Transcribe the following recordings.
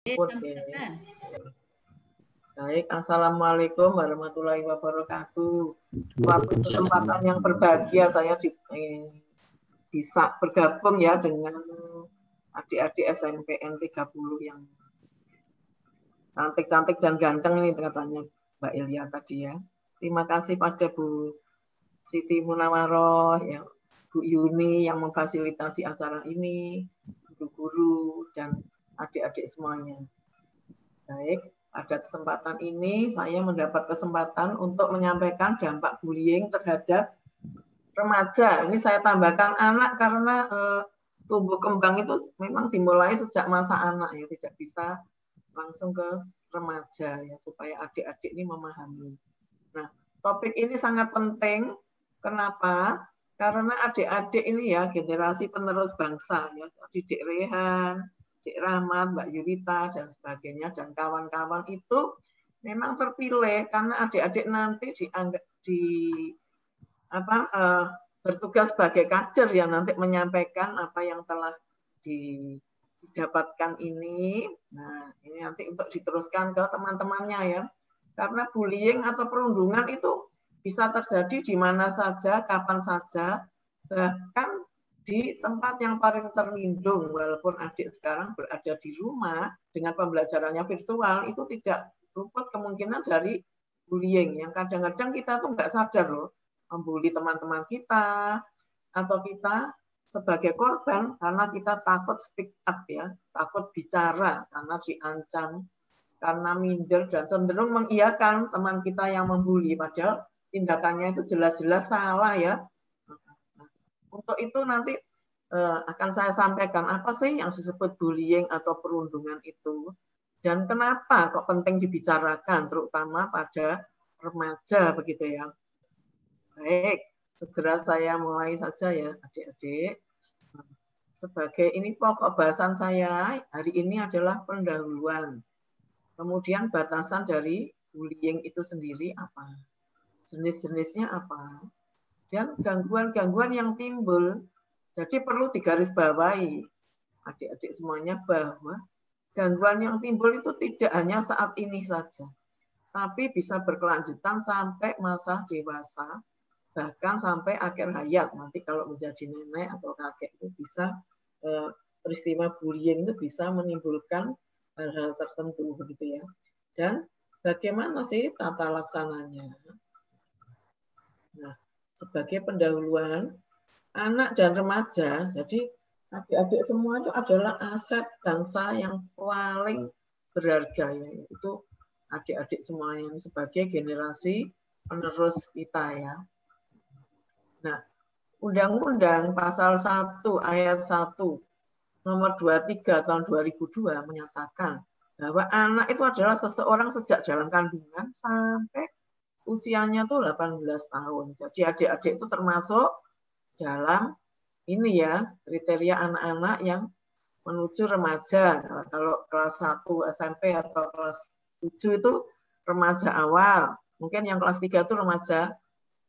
Oke. Baik, Assalamualaikum warahmatullahi wabarakatuh. Suatu kesempatan yang berbahagia saya bisa bergabung ya dengan adik-adik SNPN 30 yang cantik-cantik dan ganteng ini katanya Mbak Ilya tadi ya. Terima kasih pada Bu Siti Munawaroh, ya, Bu Yuni yang memfasilitasi acara ini, guru-guru dan adik-adik semuanya. Baik, pada kesempatan ini saya mendapat kesempatan untuk menyampaikan dampak bullying terhadap remaja. Ini saya tambahkan anak karena tumbuh kembang itu memang dimulai sejak masa anak ya, tidak bisa langsung ke remaja ya, supaya adik-adik ini memahami. Nah, topik ini sangat penting. Kenapa? Karena adik-adik ini ya generasi penerus bangsa ya, Didik Rehan, Dik Rahmat, Mbak Yulita dan sebagainya dan kawan-kawan itu memang terpilih karena adik-adik nanti dianggap bertugas sebagai kader yang nanti menyampaikan apa yang telah didapatkan ini. Nah, ini nanti untuk diteruskan ke teman-temannya ya. Karena bullying atau perundungan itu bisa terjadi di mana saja, kapan saja, bahkan di tempat yang paling terlindung. Walaupun adik sekarang berada di rumah dengan pembelajarannya virtual, itu tidak luput kemungkinan dari bullying. Yang kadang-kadang kita tuh nggak sadar loh, membuli teman-teman kita, atau kita sebagai korban karena kita takut speak up ya, takut bicara karena diancam, karena minder dan cenderung mengiyakan teman kita yang membuli, padahal tindakannya itu jelas-jelas salah ya. Untuk itu nanti akan saya sampaikan apa sih yang disebut bullying atau perundungan itu, dan kenapa kok penting dibicarakan, terutama pada remaja begitu ya. Baik, segera saya mulai saja ya adik-adik. Sebagai ini pokok bahasan saya hari ini adalah pendahuluan. Kemudian batasan dari bullying itu sendiri apa? Jenis-jenisnya apa? Dan gangguan-gangguan yang timbul. Jadi perlu digarisbawahi adik-adik semuanya bahwa gangguan yang timbul itu tidak hanya saat ini saja, tapi bisa berkelanjutan sampai masa dewasa, bahkan sampai akhir hayat. Nanti kalau menjadi nenek atau kakek itu bisa peristiwa bullying itu bisa menimbulkan hal-hal tertentu begitu ya. Dan bagaimana sih tata laksananya? Nah, sebagai pendahuluan, anak dan remaja, jadi adik-adik semua itu adalah aset bangsa yang paling berharga ya, itu adik-adik semuanya sebagai generasi penerus kita ya. Nah, Undang-Undang Pasal 1 Ayat 1 Nomor 23 tahun 2002 menyatakan bahwa anak itu adalah seseorang sejak dalam kandungan sampai usianya tuh 18 tahun. Jadi adik-adik itu termasuk dalam ini ya, kriteria anak-anak yang menuju remaja. Kalau kelas 1 SMP atau kelas 7 itu remaja awal. Mungkin yang kelas 3 itu remaja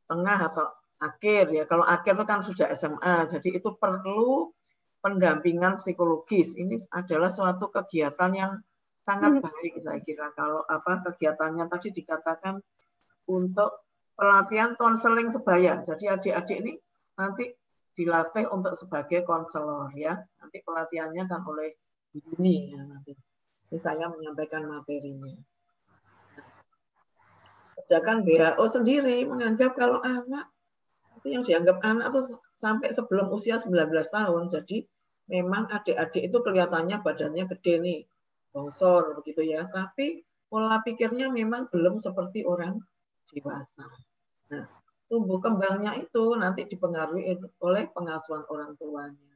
tengah atau akhir ya. Kalau akhir itu kan sudah SMA. Jadi itu perlu pendampingan psikologis. Ini adalah suatu kegiatan yang sangat baik saya kira. Kalau kegiatannya tadi dikatakan untuk pelatihan konseling sebaya. Jadi adik-adik ini nanti dilatih untuk sebagai konselor ya. Nanti pelatihannya kan oleh ini ya nanti. Ini saya menyampaikan materinya. Sedangkan WHO sendiri menganggap kalau anak itu yang dianggap anak itu sampai sebelum usia 19 tahun. Jadi memang adik-adik itu kelihatannya badannya gede nih, bongsor begitu ya. Tapi pola pikirnya memang belum seperti orang dewasa. Nah, tumbuh kembangnya itu nanti dipengaruhi oleh pengasuhan orang tuanya.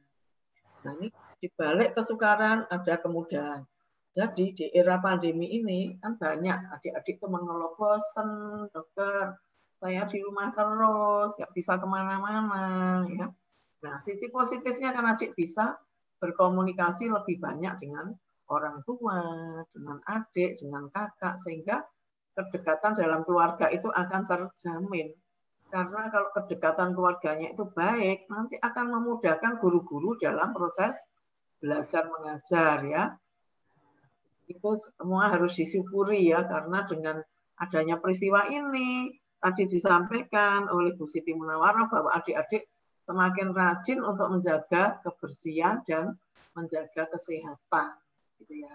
Nah, ini dibalik kesukaran ada kemudahan. Jadi di era pandemi ini kan banyak adik-adik itu mengeluh bosan, dokter, saya di rumah terus, nggak bisa kemana-mana. Ya. Nah, sisi positifnya kan adik bisa berkomunikasi lebih banyak dengan orang tua, dengan adik, dengan kakak, sehingga kedekatan dalam keluarga itu akan terjamin. Karena kalau kedekatan keluarganya itu baik, nanti akan memudahkan guru-guru dalam proses belajar mengajar ya. Itu semua harus disyukuri ya, karena dengan adanya peristiwa ini tadi disampaikan oleh Bu Siti Munawarroh bahwa adik-adik semakin rajin untuk menjaga kebersihan dan menjaga kesehatan, gitu ya.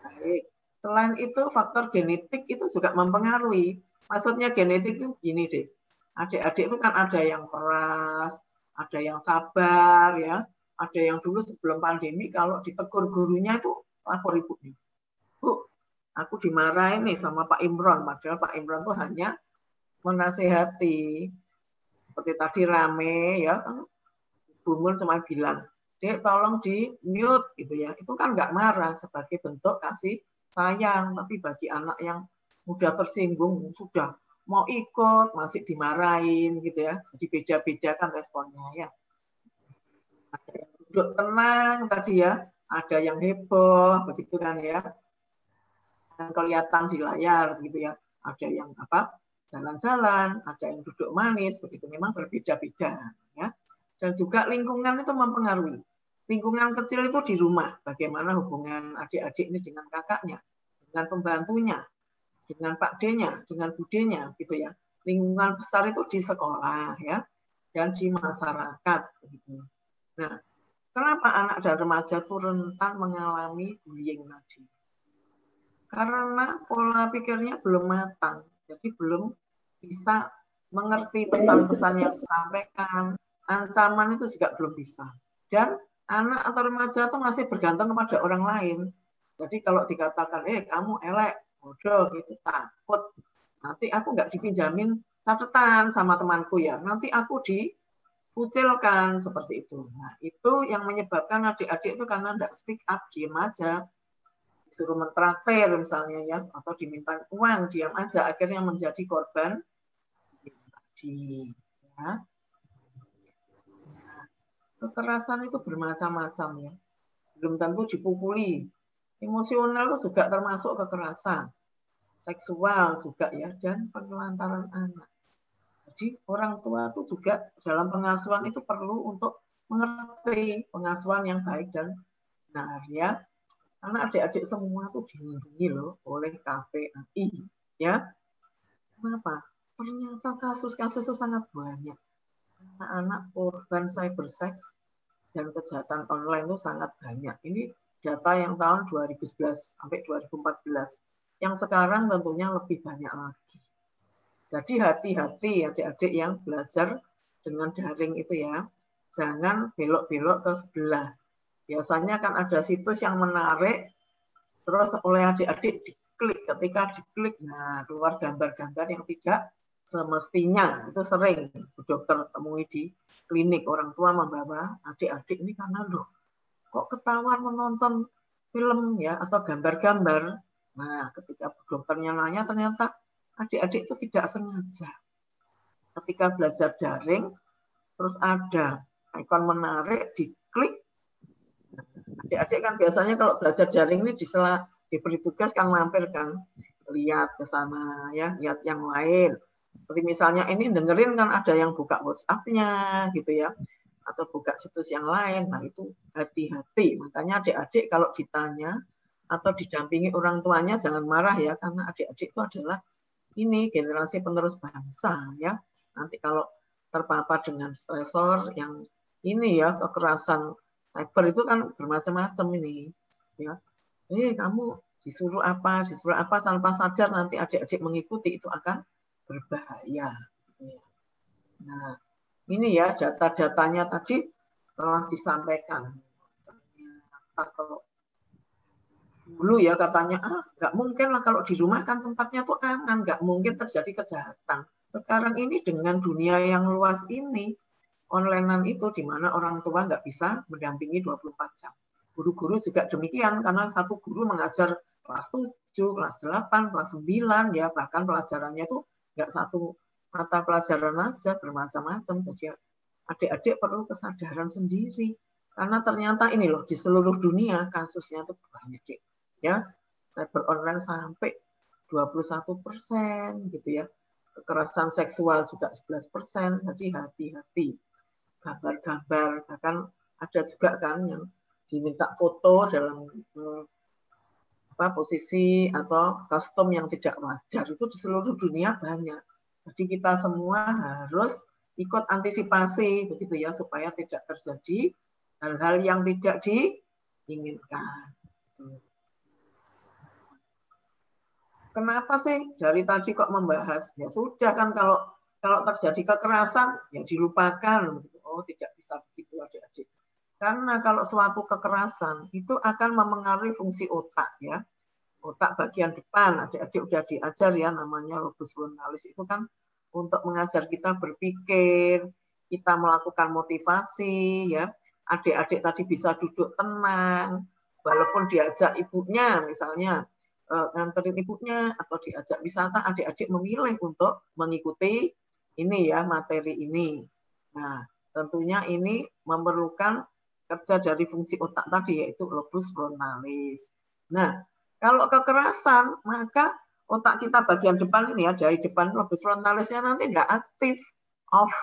Baik. Selain itu faktor genetik itu juga mempengaruhi. Maksudnya genetik itu gini deh. Adik-adik itu kan ada yang keras, ada yang sabar ya, ada yang dulu sebelum pandemi kalau ditegur gurunya itu lapor ibunya. Bu, aku dimarahin nih sama Pak Imron, padahal Pak Imron tuh hanya menasehati. Seperti tadi rame ya, kan Bungun cuma bilang, Dek tolong di mute gitu ya. Itu kan nggak marah sebagai bentuk kasih sayang, tapi bagi anak yang mudah tersinggung sudah mau ikut masih dimarahin gitu ya. Jadi beda-beda kan responnya ya. Ada yang duduk tenang tadi ya, ada yang heboh begitu kan ya. Dan kelihatan di layar gitu ya. Ada yang apa? Jalan-jalan, ada yang duduk manis begitu. Memang berbeda-beda ya. Dan juga lingkungan itu mempengaruhi. Lingkungan kecil itu di rumah, bagaimana hubungan adik-adik ini dengan kakaknya, dengan pembantunya, dengan Pak D-nya, dengan Bu D-nya, gitu ya. Lingkungan besar itu di sekolah, ya, dan di masyarakat. Gitu. Nah, kenapa anak dan remaja itu rentan mengalami bullying tadi? Karena pola pikirnya belum matang, jadi belum bisa mengerti pesan-pesan yang disampaikan, ancaman itu juga belum bisa. Dan anak atau remaja itu masih bergantung kepada orang lain. Jadi kalau dikatakan, kamu elek, bodoh, gitu, takut. Nanti aku nggak dipinjamin catatan sama temanku ya. Nanti aku dikucilkan seperti itu. Nah, itu yang menyebabkan adik-adik itu karena nggak speak up, diem aja. Disuruh mentraktir misalnya ya, atau diminta uang, diam aja, akhirnya menjadi korban tadi. Ya. Kekerasan itu bermacam-macam ya. Belum tentu dipukuli. Emosional itu juga termasuk kekerasan. Seksual juga ya, dan penelantaran anak. Jadi orang tua itu juga dalam pengasuhan itu perlu untuk mengerti pengasuhan yang baik dan benar ya. Karena adik-adik semua tuh dilindungi loh oleh KPAI ya. Kenapa? Ternyata kasus-kasus itu sangat banyak. Anak-anak korban cybersex dan kejahatan online itu sangat banyak. Ini data yang tahun 2011 sampai 2014. Yang sekarang tentunya lebih banyak lagi. Jadi hati-hati adik-adik yang belajar dengan daring itu ya. Jangan belok-belok ke sebelah. Biasanya kan ada situs yang menarik, terus oleh adik-adik diklik. Ketika diklik, nah keluar gambar-gambar yang tidak semestinya. Itu sering dokter temui di klinik. Orang tua membawa adik-adik ini karena loh, kok ketahuan menonton film ya atau gambar-gambar. Nah, ketika dokternya nanya ternyata adik-adik itu tidak sengaja. Ketika belajar daring, terus ada ikon menarik, diklik. Adik-adik kan biasanya kalau belajar daring ini diberi tugas kan mampir kan, lihat ke sana ya, lihat yang lain. Seperti misalnya ini dengerin kan ada yang buka WhatsApp-nya gitu ya, atau buka situs yang lain. Nah itu hati-hati. Makanya adik-adik kalau ditanya atau didampingi orang tuanya jangan marah ya, karena adik-adik itu adalah ini generasi penerus bangsa ya. Nanti kalau terpapar dengan stresor yang ini ya, kekerasan cyber itu kan bermacam-macam ini ya. Kamu disuruh apa tanpa sadar nanti adik-adik mengikuti, itu akan berbahaya. Nah, ini ya data-datanya tadi telah disampaikan. Kalau dulu ya katanya, nggak mungkin lah kalau di rumah kan tempatnya tuh aman, nggak mungkin terjadi kejahatan. Sekarang ini dengan dunia yang luas ini, onlinean itu di mana orang tua nggak bisa mendampingi 24 jam. Guru-guru juga demikian, karena satu guru mengajar kelas 7, kelas 8, kelas 9, ya bahkan pelajarannya itu nggak satu mata pelajaran aja, bermacam-macam. Jadi adik-adik perlu kesadaran sendiri. Karena ternyata ini loh, di seluruh dunia kasusnya itu banyak. Ya, cyber online sampai 21% gitu ya. Kekerasan seksual juga 11%, jadi hati-hati. Gambar-gambar, bahkan ada juga kan yang diminta foto dalam posisi atau kostum yang tidak wajar itu di seluruh dunia banyak. Jadi kita semua harus ikut antisipasi begitu ya supaya tidak terjadi hal-hal yang tidak diinginkan. Kenapa sih dari tadi kok membahas? Ya sudah kan kalau terjadi kekerasan ya dilupakan. Oh tidak bisa begitu adik-adik. Karena kalau suatu kekerasan itu akan memengaruhi fungsi otak ya. Otak bagian depan, adik-adik udah diajar ya namanya lobus frontalis itu kan untuk mengajar kita berpikir, kita melakukan motivasi ya. Adik-adik tadi bisa duduk tenang, walaupun diajak ibunya misalnya nganterin ibunya atau diajak wisata, adik-adik memilih untuk mengikuti ini ya materi ini. Nah, tentunya ini memerlukan kerja dari fungsi otak tadi yaitu lobus frontalis. Nah, kalau kekerasan maka otak kita bagian depan ini ya dari depan lobus frontalisnya nanti tidak aktif, off.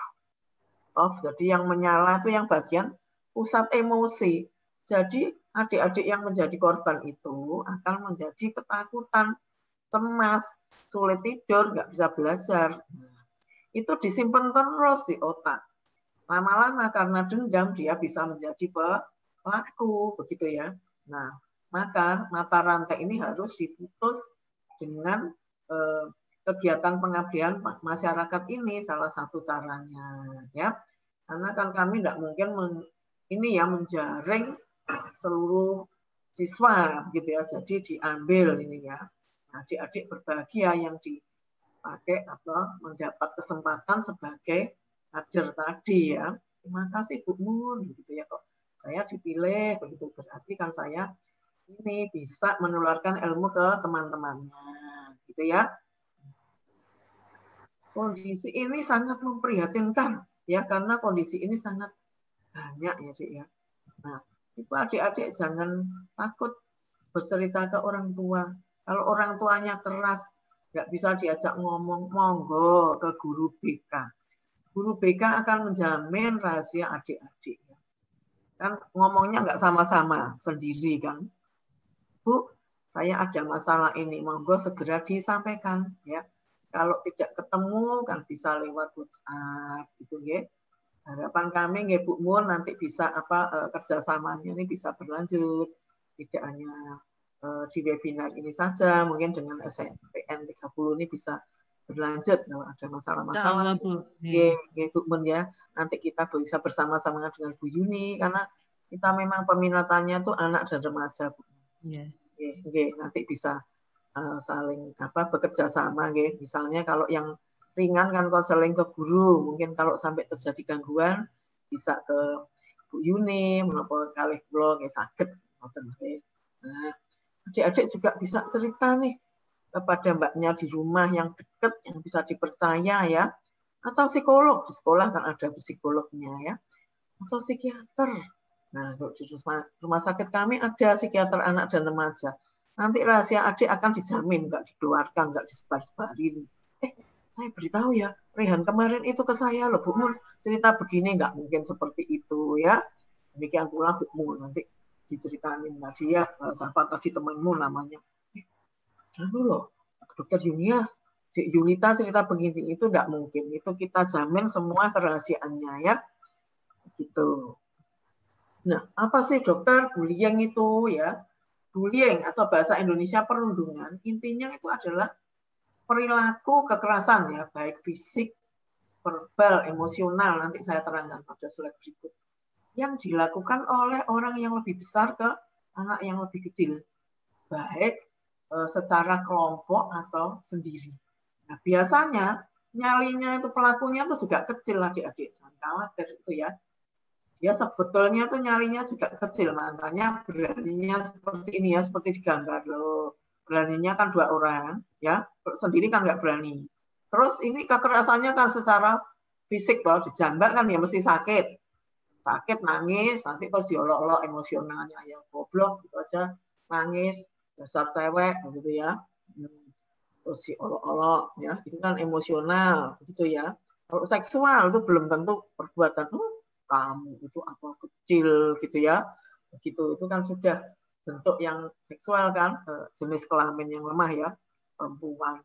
Jadi yang menyala itu yang bagian pusat emosi. Jadi adik-adik yang menjadi korban itu akan menjadi ketakutan, cemas, sulit tidur, nggak bisa belajar. Itu disimpan terus di otak. Lama-lama karena dendam dia bisa menjadi pelaku, begitu ya. Nah, maka mata rantai ini harus diputus dengan kegiatan pengabdian masyarakat ini salah satu caranya, ya. Karena kan kami tidak mungkin menjaring seluruh siswa gitu ya. Jadi diambil ini ya. Adik-adik berbahagia yang dipakai atau mendapat kesempatan sebagai kader tadi ya. Terima kasih Bu Mun gitu ya kok. Saya dipilih begitu berarti kan saya ini bisa menularkan ilmu ke teman-temannya gitu ya. Kondisi ini sangat memprihatinkan ya karena kondisi ini sangat banyak ya Dik ya. Nah, itu adik-adik jangan takut bercerita ke orang tua. Kalau orang tuanya keras, nggak bisa diajak ngomong, monggo ke guru BK. Guru BK akan menjamin rahasia adik-adik. Kan ngomongnya nggak sama-sama, sendiri kan. Bu, saya ada masalah ini, monggo segera disampaikan ya. Kalau tidak ketemu kan bisa lewat WhatsApp gitu ya. Harapan kami nggih Bu Mun nanti bisa kerjasamanya ini bisa berlanjut tidak hanya di webinar ini saja, mungkin dengan SNPN 30 ini bisa berlanjut kalau ada masalah-masalah. Bu Mun ya, nanti kita bisa bersama-sama dengan Bu Yuni karena kita memang peminatannya tuh anak dan remaja Bu. Yeah. Nanti bisa saling bekerja sama nggih. Misalnya kalau yang ringan kan konseling ke guru, mungkin kalau sampai terjadi gangguan bisa ke Bu Yuni menapa kalih kula nggih saged ngoten nggih. Nah, adik-adik juga bisa cerita nih kepada mbaknya di rumah yang dekat yang bisa dipercaya ya. Atau psikolog, di sekolah kan ada psikolognya ya. Atau psikiater. Nah, di rumah sakit kami ada psikiater anak dan remaja. Nanti rahasia adik akan dijamin, nggak dikeluarkan, nggak disebar-sebarin. Saya beritahu ya, Rehan kemarin itu ke saya loh, Bu Mun, cerita begini, nggak mungkin seperti itu ya. Demikian pula Bu Mun, nanti diceritain tadi ya, siapa tadi temanmu namanya. Lalu loh, Dokter Yunita cerita begini, itu nggak mungkin. Itu kita jamin semua kerahasiaannya ya. Gitu. Nah, apa sih dokter bullying itu ya? Bullying atau bahasa Indonesia perundungan, intinya itu adalah perilaku kekerasan ya, baik fisik, verbal, emosional, nanti saya terangkan pada slide berikut, yang dilakukan oleh orang yang lebih besar ke anak yang lebih kecil, baik secara kelompok atau sendiri. Nah, biasanya nyalinya itu pelakunya itu juga kecil adik-adik, jangan khawatir itu ya. Ya sebetulnya tuh nyalinya juga kecil, makanya beraninya seperti ini ya, seperti digambar loh. Beraninya kan 2 orang, ya sendiri kan nggak berani. Terus ini kekerasannya kan secara fisik loh, dijambak kan ya mesti sakit, nangis, nanti terus diolok-olok emosionalnya ya goblok gitu aja, nangis, dasar cewek gitu ya, terus diolok-olok ya, itu kan emosional gitu ya. Kalau seksual itu belum tentu perbuatan kamu itu apa kecil gitu ya, begitu itu kan sudah bentuk yang seksual kan, jenis kelamin yang lemah ya, perempuan,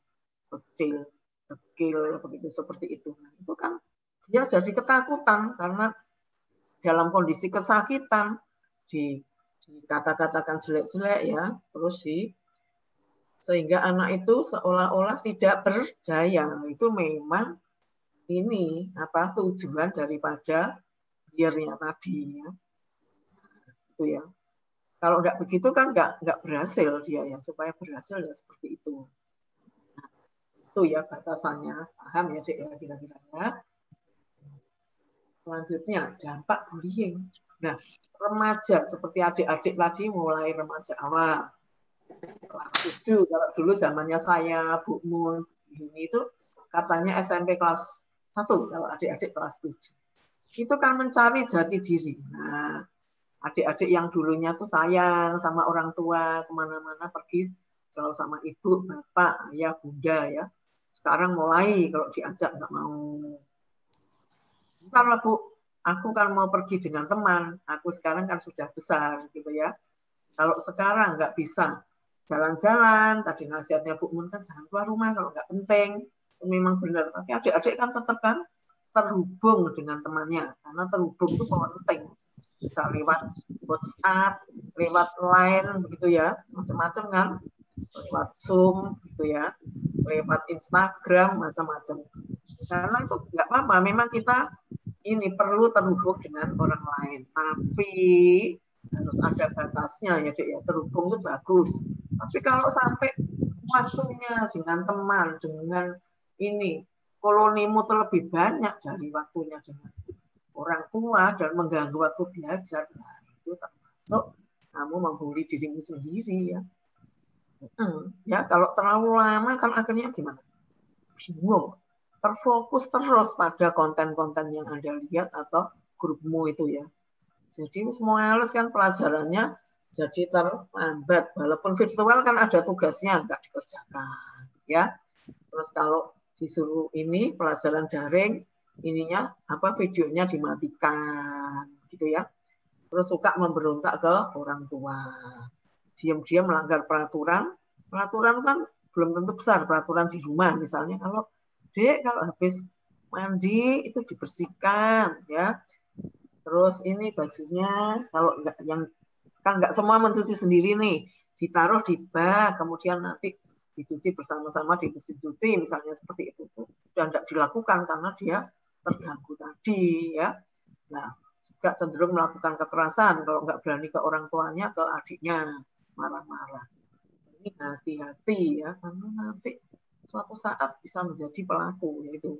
kecil, dekil, begitu seperti itu. Nah, itu kan dia jadi ketakutan karena dalam kondisi kesakitan dikata-katakan jelek-jelek ya, terus sehingga anak itu seolah-olah tidak berdaya. Itu memang ini tujuan daripada biarnya tadi ya. Itu ya. Kalau enggak begitu kan enggak berhasil dia ya. Supaya berhasil ya seperti itu. Nah, itu ya batasannya. Paham ya Dek ya kira-kira ya. Selanjutnya dampak bullying. Nah, remaja seperti adik-adik tadi mulai remaja awal. Kelas 7 kalau dulu zamannya saya, Bu Mun, ini itu katanya SMP kelas 1 kalau adik-adik kelas 7. Itu kan mencari jati diri. Nah, adik-adik yang dulunya tuh sayang sama orang tua, kemana-mana pergi selalu sama ibu, bapak, ayah, bunda ya. Sekarang mulai kalau diajak nggak mau. Bentar lah Bu, aku kan mau pergi dengan teman. Aku sekarang kan sudah besar gitu ya. Kalau sekarang nggak bisa jalan-jalan, tadi nasihatnya Bu Mun kan jangan keluar rumah kalau nggak penting. Memang benar. Tapi adik-adik kan tetap kan terhubung dengan temannya. Karena terhubung itu penting. Bisa lewat WhatsApp, lewat Line, begitu ya. Macam-macam kan. Lewat Zoom, gitu ya. Lewat Instagram, macam-macam. Karena itu nggak apa-apa. Memang kita ini perlu terhubung dengan orang lain. Tapi harus ada batasnya ya Dek ya. Terhubung itu bagus. Tapi kalau sampai waktunya dengan teman, dengan ini, kolonimu terlebih banyak dari waktunya dengan orang tua dan mengganggu waktu belajar, nah, itu termasuk kamu membuli dirimu sendiri ya. Ya kalau terlalu lama kan akhirnya gimana? Bingung. Terfokus terus pada konten-konten yang Anda lihat atau grupmu itu ya. Jadi semua males kan pelajarannya jadi terlambat. Walaupun virtual kan ada tugasnya nggak dikerjakan ya. Terus kalau disuruh ini pelajaran daring, ininya videonya dimatikan gitu ya. Terus suka memberontak ke orang tua. Diam-diam melanggar peraturan. Peraturan kan belum tentu besar, peraturan di rumah misalnya kalau Dek kalau habis mandi itu dibersihkan ya. Terus ini bajunya kalau enggak yang kan enggak semua mencuci sendiri nih, ditaruh di bak, kemudian nanti dicuci bersama-sama di mesin cuci misalnya seperti itu. Dan tidak dilakukan karena dia terganggu tadi ya. Nah, juga cenderung melakukan kekerasan kalau nggak berani ke orang tuanya, ke adiknya marah-marah. Ini hati-hati ya, karena nanti suatu saat bisa menjadi pelaku, yaitu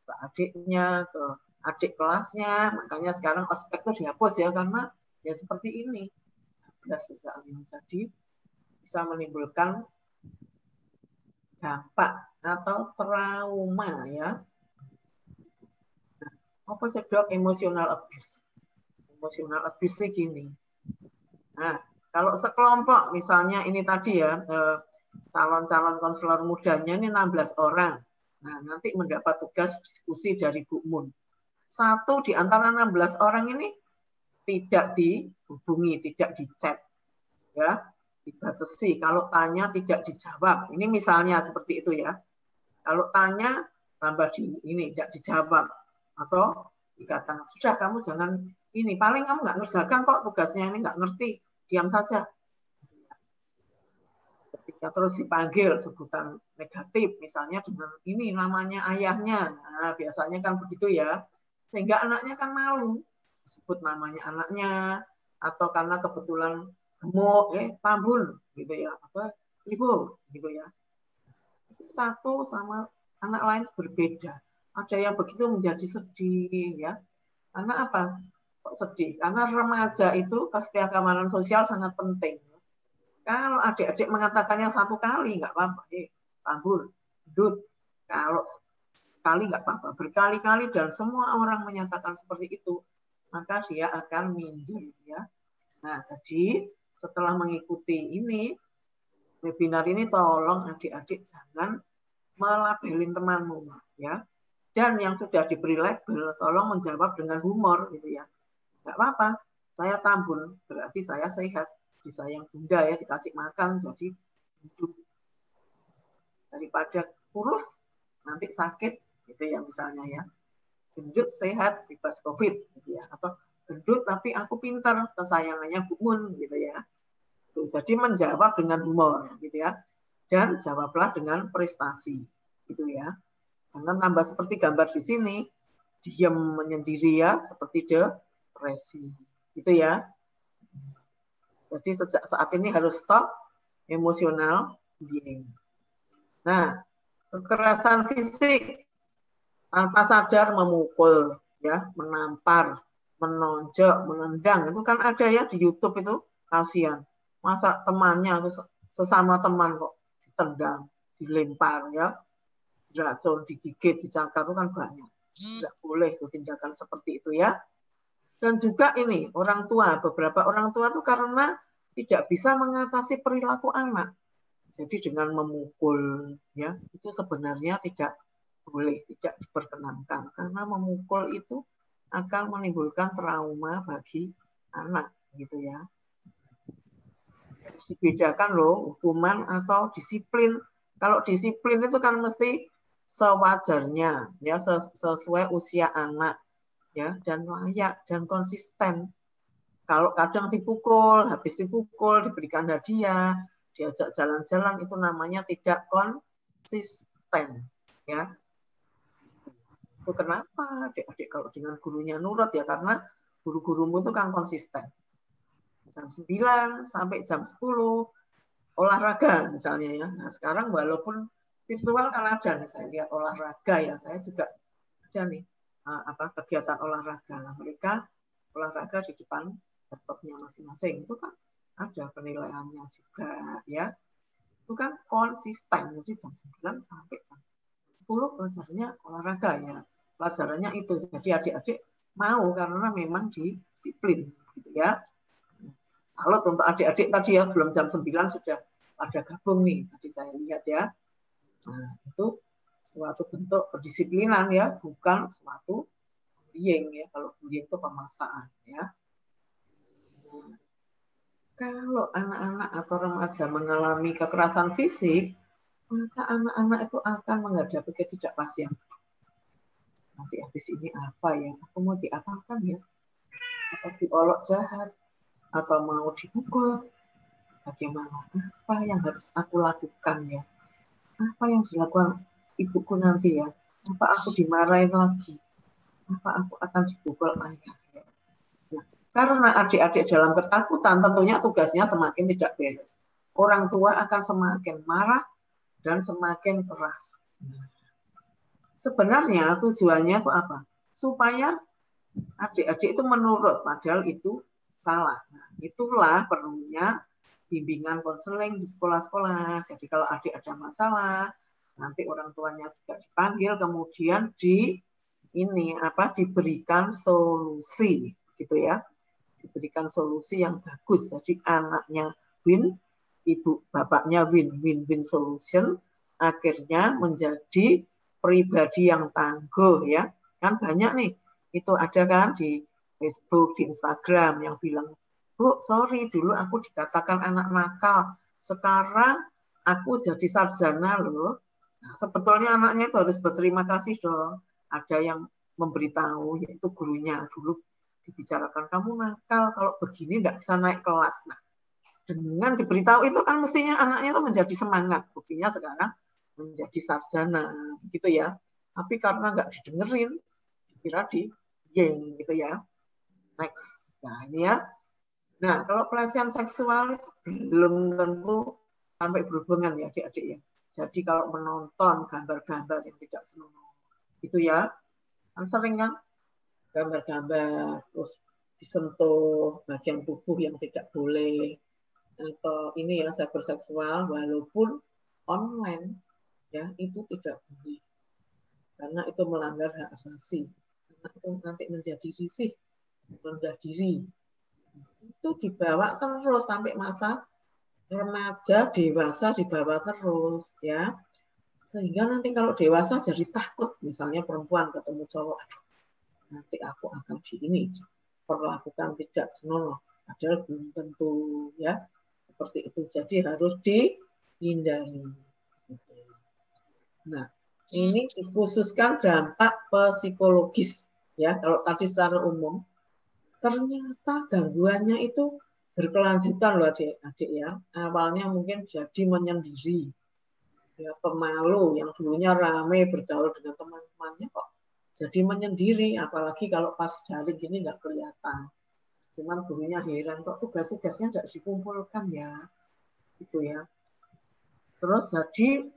ke adiknya, ke adik kelasnya. Makanya sekarang ospek itu dihapus ya, karena ya seperti ini. Jadi bisa menimbulkan dampak atau trauma ya. Nah, apa sih Dok emotional abuse? Emotional abuse ini gini. Nah, kalau sekelompok misalnya ini tadi ya calon-calon konselor mudanya ini 16 orang. Nah, nanti mendapat tugas diskusi dari Bu Mun. Satu di antara 16 orang ini tidak dihubungi, tidak di-chat. Ya, dibatasi. Kalau tanya tidak dijawab. Ini misalnya seperti itu ya. Kalau tanya tambah ini tidak dijawab atau dikatakan sudah kamu jangan ini, paling kamu nggak ngerjakan kok tugasnya ini nggak ngerti, diam saja. Ketika terus dipanggil sebutan negatif, misalnya dengan ini namanya ayahnya, nah biasanya kan begitu ya, sehingga anaknya kan malu disebut namanya anaknya, atau karena kebetulan gemuk, tambun gitu ya, apa ibu gitu ya. Satu sama anak lain berbeda. Ada yang begitu menjadi sedih ya. Karena apa? Kok sedih? Karena remaja itu kesetaraan sosial sangat penting. Kalau adik-adik mengatakannya satu kali nggak apa-apa, tambun, dud. Kalau sekali nggak apa-apa, berkali-kali dan semua orang menyatakan seperti itu, maka dia akan minder ya. Nah, jadi setelah mengikuti ini webinar ini, tolong adik-adik jangan melabelin temanmu ya. Dan yang sudah diberi label, tolong menjawab dengan humor gitu ya. Nggak apa-apa, saya tambun, berarti saya sehat. bisa yang bunda ya, dikasih makan jadi gendut. Daripada kurus nanti sakit gitu ya, misalnya ya. Gendut sehat bebas COVID gitu ya, atau gendut tapi aku pintar kesayangannya Bu Mun gitu ya. Jadi menjawab dengan humor gitu ya, dan jawablah dengan prestasi gitu ya. Jangan tambah seperti gambar di sini, diam menyendiri ya, seperti depresi gitu ya. Jadi sejak saat ini harus stop emosional bullying. Nah, kekerasan fisik tanpa sadar memukul, ya, menampar, menonjok, menendang, itu kan ada ya di YouTube itu, kasihan. Masa temannya sesama teman kok ditendang, dilempar ya, diracun, digigit, dicakar, itu kan banyak. Tidak boleh itu tindakan seperti itu ya. Dan juga ini orang tua, beberapa orang tua itu karena tidak bisa mengatasi perilaku anak. Jadi dengan memukul ya, itu sebenarnya tidak boleh, tidak diperkenankan, karena memukul itu akan menimbulkan trauma bagi anak gitu ya. Harus dibedakan loh, hukuman atau disiplin. Kalau disiplin itu kan mesti sewajarnya ya, sesuai usia anak ya, dan layak dan konsisten. Kalau kadang dipukul, habis dipukul diberikan hadiah, diajak jalan-jalan, itu namanya tidak konsisten ya. Itu kenapa adik-adik kalau dengan gurunya nurut ya, karena guru-gurumu itu kan konsisten. Jam 9 sampai jam 10 olahraga misalnya ya. Nah, sekarang walaupun virtual kan ada nih, saya lihat olahraga ya, saya juga ada nih kegiatan olahraga. Nah, mereka olahraga di depan laptopnya masing-masing, itu kan ada penilaiannya juga ya. Itu kan konsisten, jadi jam 9 sampai jam 10 pelajarannya olahraga ya. Pelajarannya itu, jadi adik-adik mau karena memang disiplin gitu ya. Kalau untuk adik-adik tadi ya belum jam 9 sudah pada gabung nih, tadi saya lihat ya. Nah, itu suatu bentuk pendisiplinan ya, bukan suatu bullying ya. Kalau bullying itu pemaksaan ya. Nah, kalau anak-anak atau remaja mengalami kekerasan fisik, maka anak-anak itu akan menghadapi ketidakpastian. Nanti habis ini apa ya? Aku mau diapakan ya? Atau diolok jahat? Atau mau dipukul? Bagaimana? Apa yang harus aku lakukan ya? Apa yang dilakukan ibuku nanti ya? Apa aku dimarahin lagi? Apa aku akan dipukul ayah? Nah, karena adik-adik dalam ketakutan, tentunya tugasnya semakin tidak beres. Orang tua akan semakin marah dan semakin keras. Sebenarnya tujuannya itu apa? Supaya adik-adik itu menurut, padahal itu salah. Nah, itulah perlunya bimbingan konseling di sekolah-sekolah. Jadi kalau adik ada masalah, nanti orang tuanya juga dipanggil, kemudian diberikan solusi, gitu ya. Diberikan solusi yang bagus. Jadi anaknya win, ibu bapaknya win-win solution, akhirnya menjadi pribadi yang tangguh ya. Kan banyak nih, itu ada kan di Facebook, di Instagram yang bilang, Bu, sorry dulu aku dikatakan anak nakal, sekarang aku jadi sarjana loh. Nah, sebetulnya anaknya itu harus berterima kasih dong. Ada yang memberitahu, yaitu gurunya. Dulu dibicarakan, kamu nakal, kalau begini tidak bisa naik kelas. Nah, dengan diberitahu itu kan mestinya anaknya itu menjadi semangat. Buktinya sekarang menjadi sarjana gitu ya, tapi karena nggak didengerin kira di-yang gitu ya. Next, nah ini ya. Nah, kalau pelecehan seksual itu belum tentu sampai berhubungan ya adik-adik ya. Jadi kalau menonton gambar-gambar yang tidak senonoh itu ya, kan sering kan gambar-gambar terus disentuh bagian tubuh yang tidak boleh, atau ini ya cyberseksual walaupun online ya, itu tidak boleh karena itu melanggar hak asasi, karena itu nanti menjadi risih, rendah diri, itu dibawa terus sampai masa remaja, dewasa dibawa terus ya, sehingga nanti kalau dewasa jadi takut, misalnya perempuan ketemu cowok, aduh, nanti aku akan perlakukan tidak senonoh, padahal belum tentu ya. seperti itu. Jadi harus dihindari. Nah, ini dikhususkan dampak psikologis ya. Kalau tadi secara umum, ternyata gangguannya itu berkelanjutan loh adik-adik ya. Awalnya mungkin jadi menyendiri, ya, pemalu yang dulunya ramai bergaul dengan teman-temannya kok jadi menyendiri, apalagi kalau pas daring gini nggak kelihatan. Cuman gurunya heran kok tugas-tugasnya nggak dikumpulkan ya, gitu ya. Terus jadi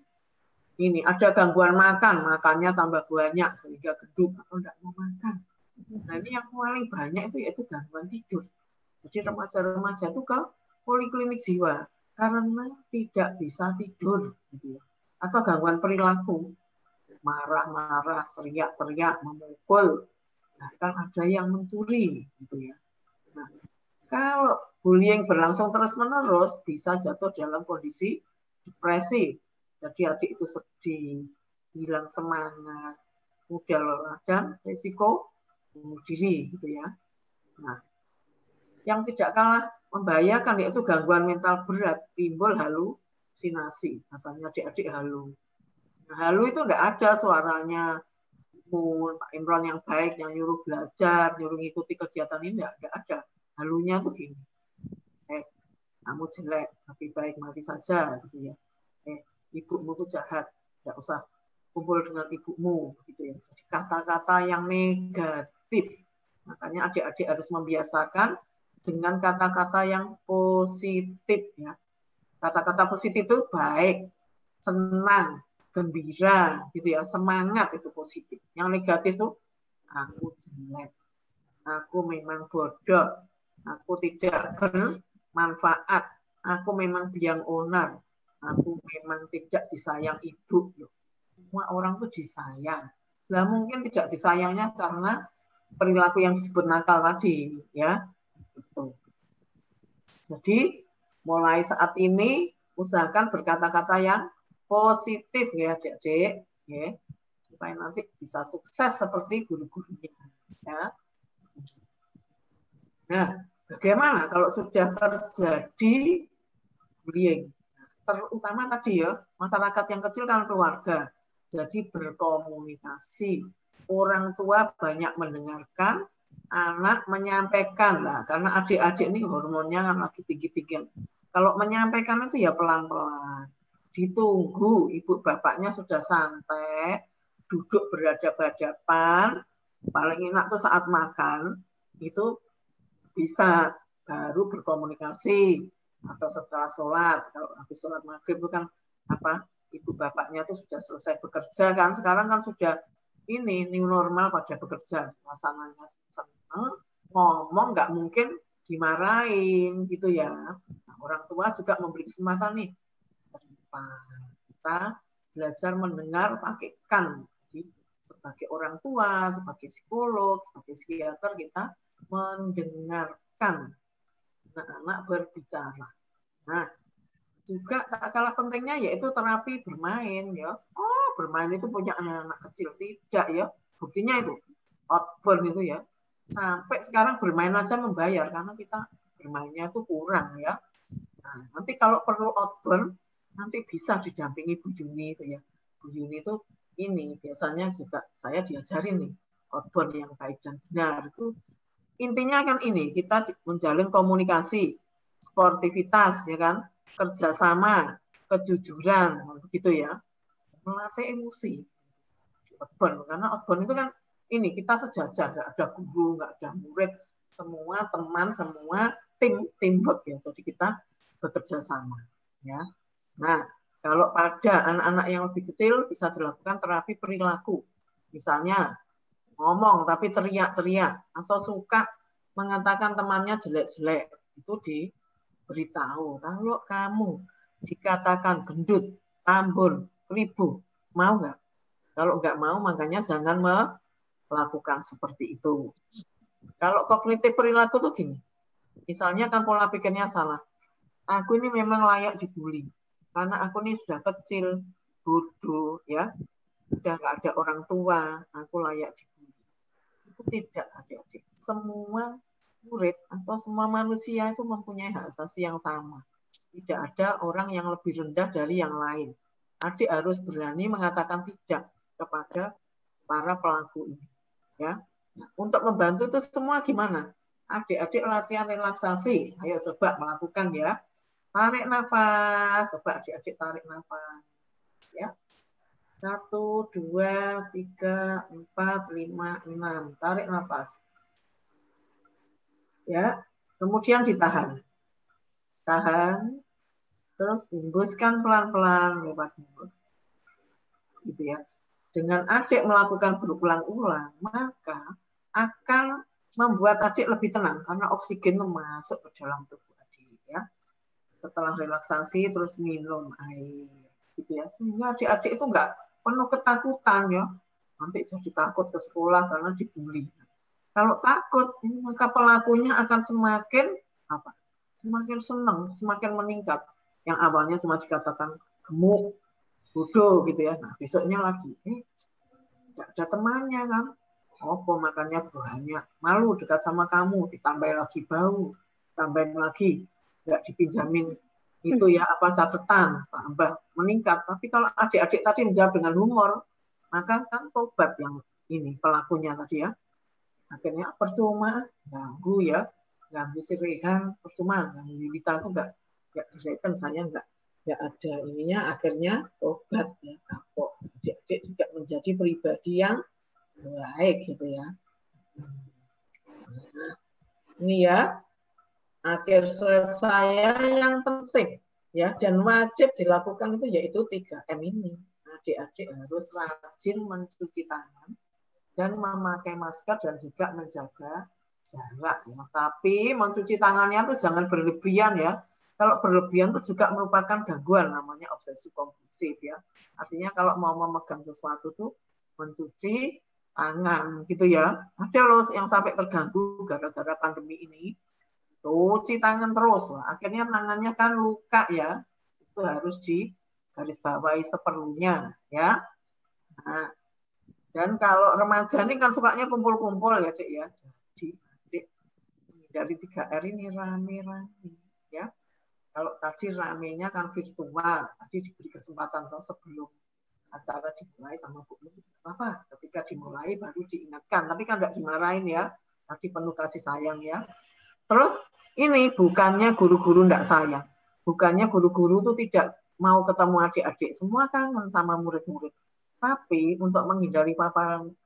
ini ada gangguan makan, makannya tambah banyak sehingga gendut atau nggak mau makan. Nah ini yang paling banyak itu yaitu gangguan tidur. Jadi remaja-remaja itu ke poliklinik jiwa karena tidak bisa tidur, gitu ya. Atau gangguan perilaku, marah-marah, teriak-teriak, memukul, bahkan ada yang mencuri, gitu ya. Nah, kalau bullying berlangsung terus-menerus, bisa jatuh dalam kondisi depresi. Jadi adik itu sedih, hilang semangat, mudah lelah, dan risiko bunuh diri, gitu ya. Nah, yang tidak kalah membahayakan yaitu gangguan mental berat, timbul halusinasi, katanya adik-adik halu. Nah, halu itu tidak ada suaranya Pak Imron yang baik, yang nyuruh belajar, nyuruh ngikuti kegiatan ini, tidak ada. Halunya tuh gini, kamu jelek, lebih baik mati saja, gitu ya. Ibumu tuh jahat, tidak usah kumpul dengan ibumu, gitu ya. Jadi kata-kata yang negatif. Makanya adik-adik harus membiasakan dengan kata-kata yang positif, ya. Kata-kata positif itu baik, senang, gembira, gitu ya, semangat itu positif. Yang negatif tuh aku jelek, aku memang bodoh, aku tidak bermanfaat, aku memang biang onar, aku memang tidak disayang ibu. Semua orang tuh disayang. Lah mungkin tidak disayangnya karena perilaku yang disebut nakal tadi, ya. Gitu. Jadi mulai saat ini usahakan berkata-kata yang positif ya adik-adik, ya, supaya nanti bisa sukses seperti guru-gurunya. Ya. Nah, bagaimana kalau sudah terjadi bullying? Terutama tadi ya, masyarakat yang kecil kan keluarga. Jadi berkomunikasi. Orang tua banyak mendengarkan, anak menyampaikan lah. Karena adik-adik ini hormonnya kan lagi tinggi-tinggi. Kalau menyampaikan itu ya pelan-pelan. Ditunggu ibu bapaknya sudah santai, duduk berhadapan-hadapan. Paling enak tuh saat makan, itu bisa baru berkomunikasi. Atau setelah sholat, kalau habis sholat maghrib itu kan apa, ibu bapaknya tuh sudah selesai bekerja kan, sekarang kan sudah ini new normal pada bekerja, suasananya senang, ngomong nggak mungkin dimarahin gitu ya. Nah, orang tua juga memberi kesempatan nih, kita belajar mendengar pakai kan. Jadi sebagai orang tua, sebagai psikolog, sebagai psikiater kita mendengarkan anak-anak berbicara. Nah, juga tak kalah pentingnya yaitu terapi bermain ya. Oh, bermain itu punya anak-anak kecil tidak ya. Buktinya itu outbound itu ya. Sampai sekarang bermain aja membayar karena kita bermainnya itu kurang ya. Nah, nanti kalau perlu outbound nanti bisa didampingi Bu Yuni itu ya. Bu Yuni itu ini biasanya juga saya diajarin nih outbound yang baik dan benar itu. Intinya kan ini, kita menjalin komunikasi, sportivitas, ya kan, kerjasama, kejujuran, begitu ya. Melatih emosi. Outbound, karena outbound itu kan ini, kita sejajar, nggak ada guru, nggak ada murid, semua teman, semua teamwork ya. Jadi kita bekerja sama. Ya. Nah, kalau pada anak-anak yang lebih kecil bisa dilakukan terapi perilaku. Misalnya, ngomong tapi teriak-teriak atau suka mengatakan temannya jelek-jelek, itu diberitahu. Kalau kamu dikatakan gendut, tambun, keribu, mau nggak? Kalau nggak mau, makanya jangan melakukan seperti itu. Kalau kognitif perilaku tuh gini, misalnya kan pola pikirnya salah. Aku ini memang layak dibully karena aku ini sudah kecil, bodoh, ya, sudah nggak ada orang tua, aku layak dibully. Tidak, adik-adik. Semua murid atau semua manusia itu mempunyai hak asasi yang sama. Tidak ada orang yang lebih rendah dari yang lain. Adik harus berani mengatakan tidak kepada para pelaku ini. Ya. Nah, untuk membantu itu semua gimana? Adik-adik latihan relaksasi. Ayo coba melakukan ya. Tarik nafas. Coba adik-adik tarik nafas. Ya. 1, 2, 3, 4, 5, 6. Tarik nafas. Ya. Kemudian ditahan. Tahan. Terus hembuskan pelan-pelan lewat hembus. Gitu ya. Dengan adik melakukan berulang-ulang, maka akan membuat adik lebih tenang karena oksigen masuk ke dalam tubuh adik ya. Setelah relaksasi terus minum air gitu ya. Sehingga adik-adik itu enggak penuh ketakutan ya. Nanti jadi takut ke sekolah karena dibully. Kalau takut, maka pelakunya akan semakin apa? Semakin senang, semakin meningkat. Yang awalnya cuma dikatakan gemuk, bodoh gitu ya. Nah, besoknya lagi, tidak ada temannya kan. Apa makannya banyak, malu dekat sama kamu, ditambah lagi bau, tambahin lagi, nggak dipinjamin itu ya apa catatan, tambah meningkat. Tapi kalau adik-adik tadi menjawab dengan humor, maka kan tobat yang ini pelakunya tadi ya. Akhirnya percuma, ganggu ya, ganggu si Rehan, percuma, ganggu Yulita itu nggak direken, saya nggak ada ininya, akhirnya tobat ya, kapok. Adik-adik juga menjadi pribadi yang baik gitu ya. Nah, ini ya akhir slide saya yang penting ya dan wajib dilakukan itu yaitu 3M ini. Adik-adik harus rajin mencuci tangan dan memakai masker dan juga menjaga jarak ya. Tapi mencuci tangannya itu jangan berlebihan ya. Kalau berlebihan itu juga merupakan gangguan namanya obsesi kompulsif ya. Artinya kalau mau memegang sesuatu tuh mencuci tangan gitu ya. Ada loh yang sampai terganggu gara-gara pandemi ini. Cuci tangan terus. Akhirnya tangannya kan luka ya. Itu harus digarisbawahi seperlunya ya. Nah, dan kalau remaja ini kan sukanya kumpul-kumpul ya, Dek ya. Jadi Dek, dari 3R ini rame-rame ya. Kalau tadi ramenya kan virtual, tadi diberi kesempatan sebelum acara dimulai sama Bu Lu, apa? Ketika dimulai baru diingatkan, tapi kan nggak dimarahin ya, tadi penuh kasih sayang ya. Terus ini bukannya guru-guru nggak sayang, bukannya guru-guru itu tidak mau ketemu adik-adik, semua kangen sama murid-murid. Tapi untuk menghindari paparan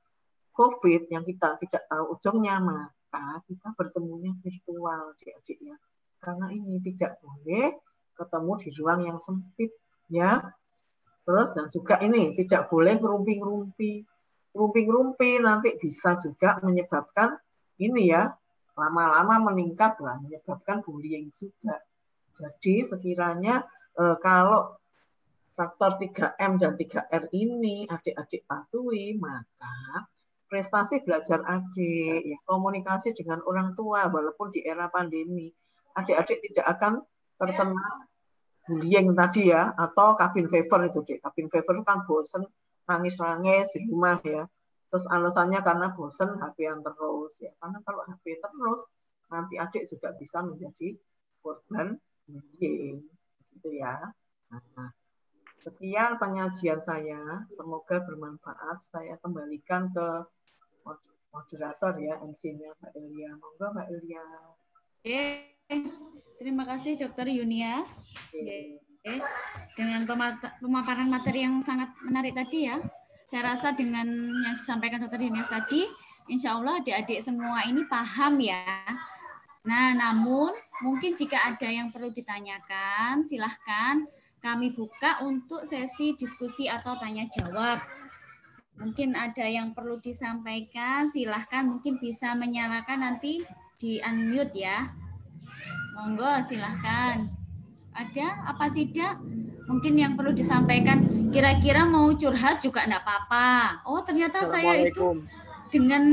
COVID yang kita tidak tahu ujungnya, maka kita bertemunya virtual adik-adik ya. Karena ini tidak boleh ketemu di ruang yang sempit ya. Terus dan juga ini tidak boleh ngerumpi-ngerumpi. Ngerumpi-ngerumpi nanti bisa juga menyebabkan ini ya, lama-lama meningkat lah, menyebabkan bullying juga. Jadi sekiranya kalau faktor 3M dan 3R ini adik-adik patuhi, maka prestasi belajar adik, ya, komunikasi dengan orang tua walaupun di era pandemi, adik-adik tidak akan terkena bullying tadi ya, atau cabin fever itu deh. Cabin fever itu kan bosen, nangis-nangis di rumah ya. Terus alasannya karena bosen HP-an terus ya. Karena kalau HP terus, nanti adik juga bisa menjadi korban bullying. Gitu ya. Nah, sekian penyajian saya. Semoga bermanfaat. Saya kembalikan ke moderator ya, MC-nya Mbak Elia. Monggo Mbak Elia. Oke, terima kasih Dr. Yunias. Oke. Dengan pemaparan materi yang sangat menarik tadi ya. Saya rasa dengan yang disampaikan Dr. Yunias tadi, insya Allah adik-adik semua ini paham ya. Nah, namun mungkin jika ada yang perlu ditanyakan, silahkan kami buka untuk sesi diskusi atau tanya jawab. Mungkin ada yang perlu disampaikan, silahkan mungkin bisa menyalakan nanti di unmute ya. Monggo silahkan. Ada apa tidak? Mungkin yang perlu disampaikan, kira-kira mau curhat juga enggak apa-apa. Oh ternyata saya itu dengan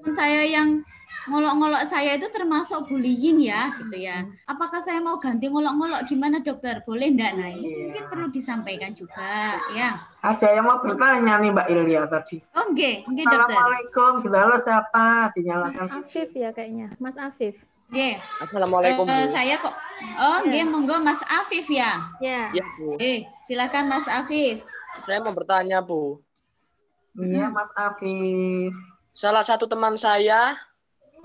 teman saya yang ngolok-ngolok saya itu termasuk bullying ya gitu ya. Apakah saya mau ganti ngolok-ngolok gimana dokter? Boleh enggak? Nah ini mungkin perlu disampaikan juga ya. Ada yang mau bertanya nih Mbak Ilya tadi. Oke, dokter. Assalamualaikum, halo siapa? Dinyalakan. Mas Afif ya kayaknya, Mas Afif. Nggih. Assalamualaikum, Bu. Saya kok. Oh, nggih, monggo Mas Afif ya. Iya, Bu. Silakan Mas Afif. Saya mau bertanya, Bu. Iya, Mas Afif. Salah satu teman saya,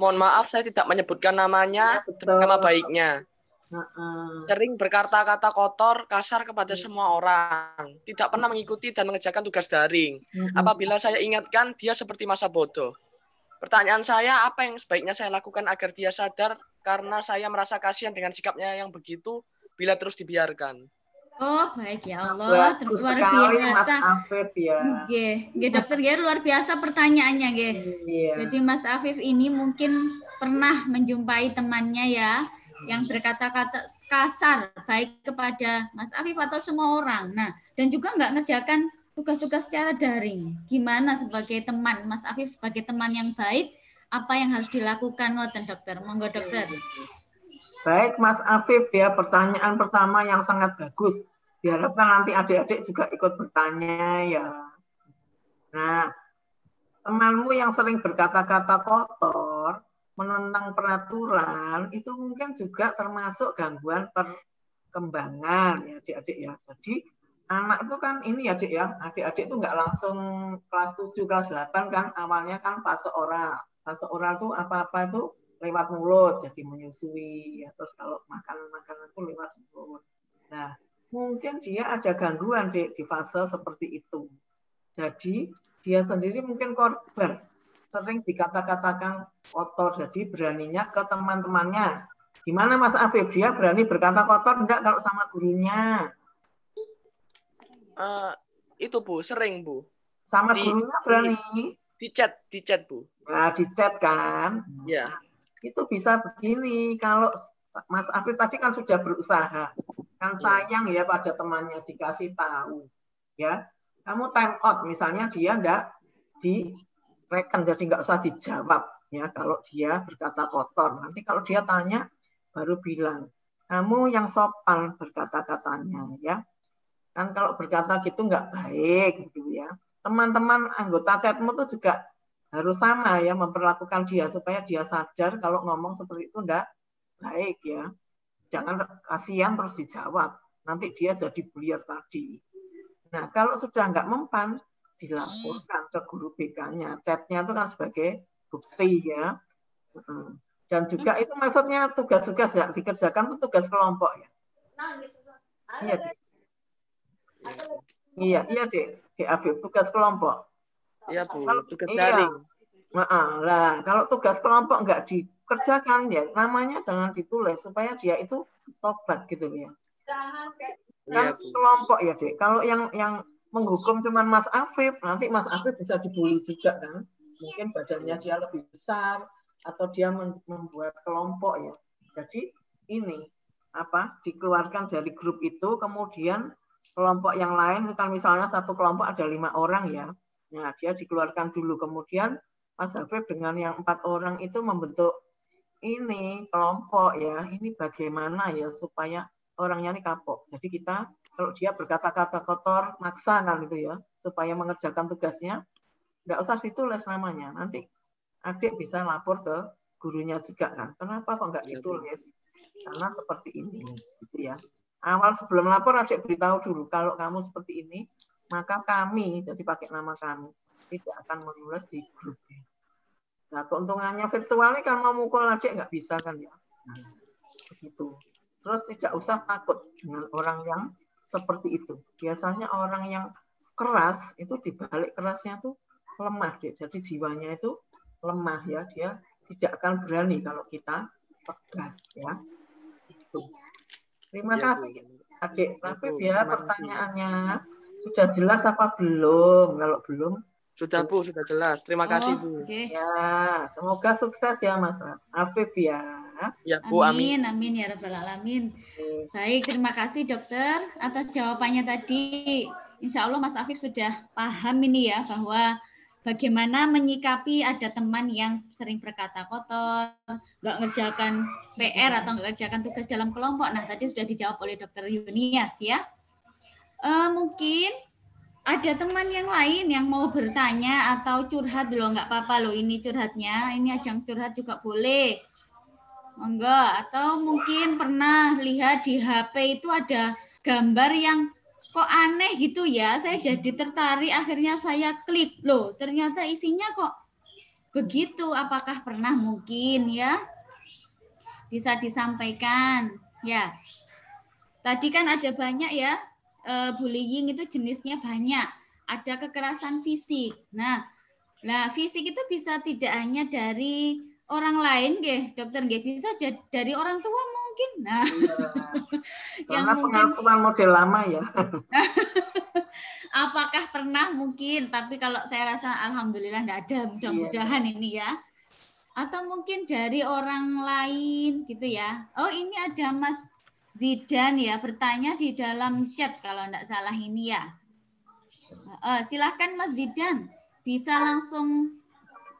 mohon maaf saya tidak menyebutkan namanya, nama baiknya. Sering berkata-kata kotor, kasar kepada semua orang. Tidak pernah mengikuti dan mengerjakan tugas daring. Apabila saya ingatkan, dia seperti masa bodoh. Pertanyaan saya, apa yang sebaiknya saya lakukan agar dia sadar, karena saya merasa kasihan dengan sikapnya yang begitu bila terus dibiarkan. Oh, baik ya Allah, luar biasa. Mas Afif ya. Nggih, dokter Nggih, luar biasa pertanyaannya nggih. Iya. Jadi Mas Afif ini mungkin pernah menjumpai temannya ya yang berkata-kata kasar baik kepada Mas Afif atau semua orang. Nah, dan juga nggak ngerjakan tugas-tugas secara daring. Gimana sebagai teman, Mas Afif sebagai teman yang baik, apa yang harus dilakukan ngoten dokter? Monggo dokter. Baik Mas Afif ya, pertanyaan pertama yang sangat bagus. Diharapkan nanti adik-adik juga ikut bertanya ya. Nah, temanmu yang sering berkata-kata kotor, menentang peraturan, itu mungkin juga termasuk gangguan perkembangan ya adik-adik ya. Jadi anak itu kan ini ya adik ya, adik-adik itu nggak langsung kelas 7, kelas 8 kan, awalnya kan fase oral. Fase oral itu apa-apa itu lewat mulut, jadi menyusui, ya. Terus kalau makan makanan itu lewat mulut. Nah, mungkin dia ada gangguan di fase seperti itu. Jadi dia sendiri mungkin korban, sering dikata-katakan kotor, jadi beraninya ke teman-temannya. Gimana Mas Afif, dia berani berkata kotor enggak kalau sama gurunya? Itu Bu, sering Bu. Sama gurunya berani? Di chat Bu. Nah, di chat kan? Iya. Nah, itu bisa begini, kalau Mas Afif tadi kan sudah berusaha, kan sayang ya pada temannya, dikasih tahu, ya. Kamu time out, misalnya dia enggak direken, jadi nggak usah dijawab, ya. Kalau dia berkata kotor, nanti kalau dia tanya, baru bilang, kamu yang sopan berkata-katanya, ya. Kan kalau berkata gitu nggak baik, gitu ya. Teman-teman anggota chatmu tuh juga harus sama ya, memperlakukan dia supaya dia sadar kalau ngomong seperti itu enggak baik ya. Jangan kasihan terus dijawab. Nanti dia jadi beliau tadi. Nah, kalau sudah enggak mempan, dilaporkan ke guru BK-nya. Chatnya itu kan sebagai bukti ya. Dan juga itu maksudnya tugas-tugas yang dikerjakan itu tugas kelompok ya. Iya, Iya, Dek Afif, tugas kelompok. Iya Bu, tugas daring. Nah, kalau tugas kelompok nggak dikerjakan ya namanya jangan ditulis supaya dia itu tobat gitu ya. Kan kelompok ya Dek. Kalau yang menghukum cuman Mas Afif, nanti Mas Afif bisa dibully juga kan. Mungkin badannya dia lebih besar atau dia membuat kelompok ya. Jadi ini dikeluarkan dari grup itu, kemudian kelompok yang lain, kan misalnya satu kelompok ada 5 orang ya. Nah, dia dikeluarkan dulu, kemudian Mas Afif dengan yang 4 orang itu membentuk ini kelompok ya. Ini bagaimana ya supaya orangnya ini kapok. Jadi kita kalau dia berkata-kata kotor, maksa kan gitu ya, supaya mengerjakan tugasnya, nggak usah ditulis namanya. Nanti adik bisa lapor ke gurunya juga kan. Kenapa kok nggak ditulis? Karena seperti ini, gitu ya. Awal sebelum lapor adik beritahu dulu kalau kamu seperti ini, maka kami, jadi pakai nama kami, tidak akan menulis di grup. Nah, keuntungannya virtualnya kan mau mukul adik nggak bisa kan ya. Nah, begitu. Terus tidak usah takut dengan orang yang seperti itu. Biasanya orang yang keras itu dibalik kerasnya tuh lemah deh. Jadi jiwanya itu lemah ya, dia tidak akan berani kalau kita tegas ya. Itu. Terima kasih Adik Afif ya pertanyaannya. Sudah jelas apa belum? Kalau belum sudah Bu, sudah jelas. Terima kasih Bu. Okay. Ya, semoga sukses ya Mas Afif ya. Ya Bu, amin. Amin ya rabbal alamin. Baik, terima kasih dokter atas jawabannya tadi. Insya Allah Mas Afif sudah paham ini ya bahwa bagaimana menyikapi ada teman yang sering berkata kotor, nggak ngerjakan PR atau nggak ngerjakan tugas dalam kelompok. Nah, tadi sudah dijawab oleh Dokter Yunias ya. Mungkin ada teman yang lain yang mau bertanya atau curhat loh, nggak apa-apa loh ini curhatnya. Ini ajang curhat juga boleh. Monggo. Atau mungkin pernah lihat di HP itu ada gambar yang kok aneh gitu ya. Saya jadi tertarik, akhirnya saya klik. Loh, ternyata isinya kok begitu. Apakah pernah mungkin ya? Bisa disampaikan. Ya. Tadi kan ada banyak ya. Bullying itu jenisnya banyak. Ada kekerasan fisik. Nah, fisik itu bisa tidak hanya dari orang lain, dokter, bisa dari orang tua mungkin. Nah, yang mungkin pengasuhan model lama ya. Apakah pernah mungkin? Tapi kalau saya rasa alhamdulillah tidak ada, mudah-mudahan ini ya. Atau mungkin dari orang lain gitu ya. Oh, ini ada Mas Zidan ya, bertanya di dalam chat kalau tidak salah ini ya. Silahkan Mas Zidan, bisa langsung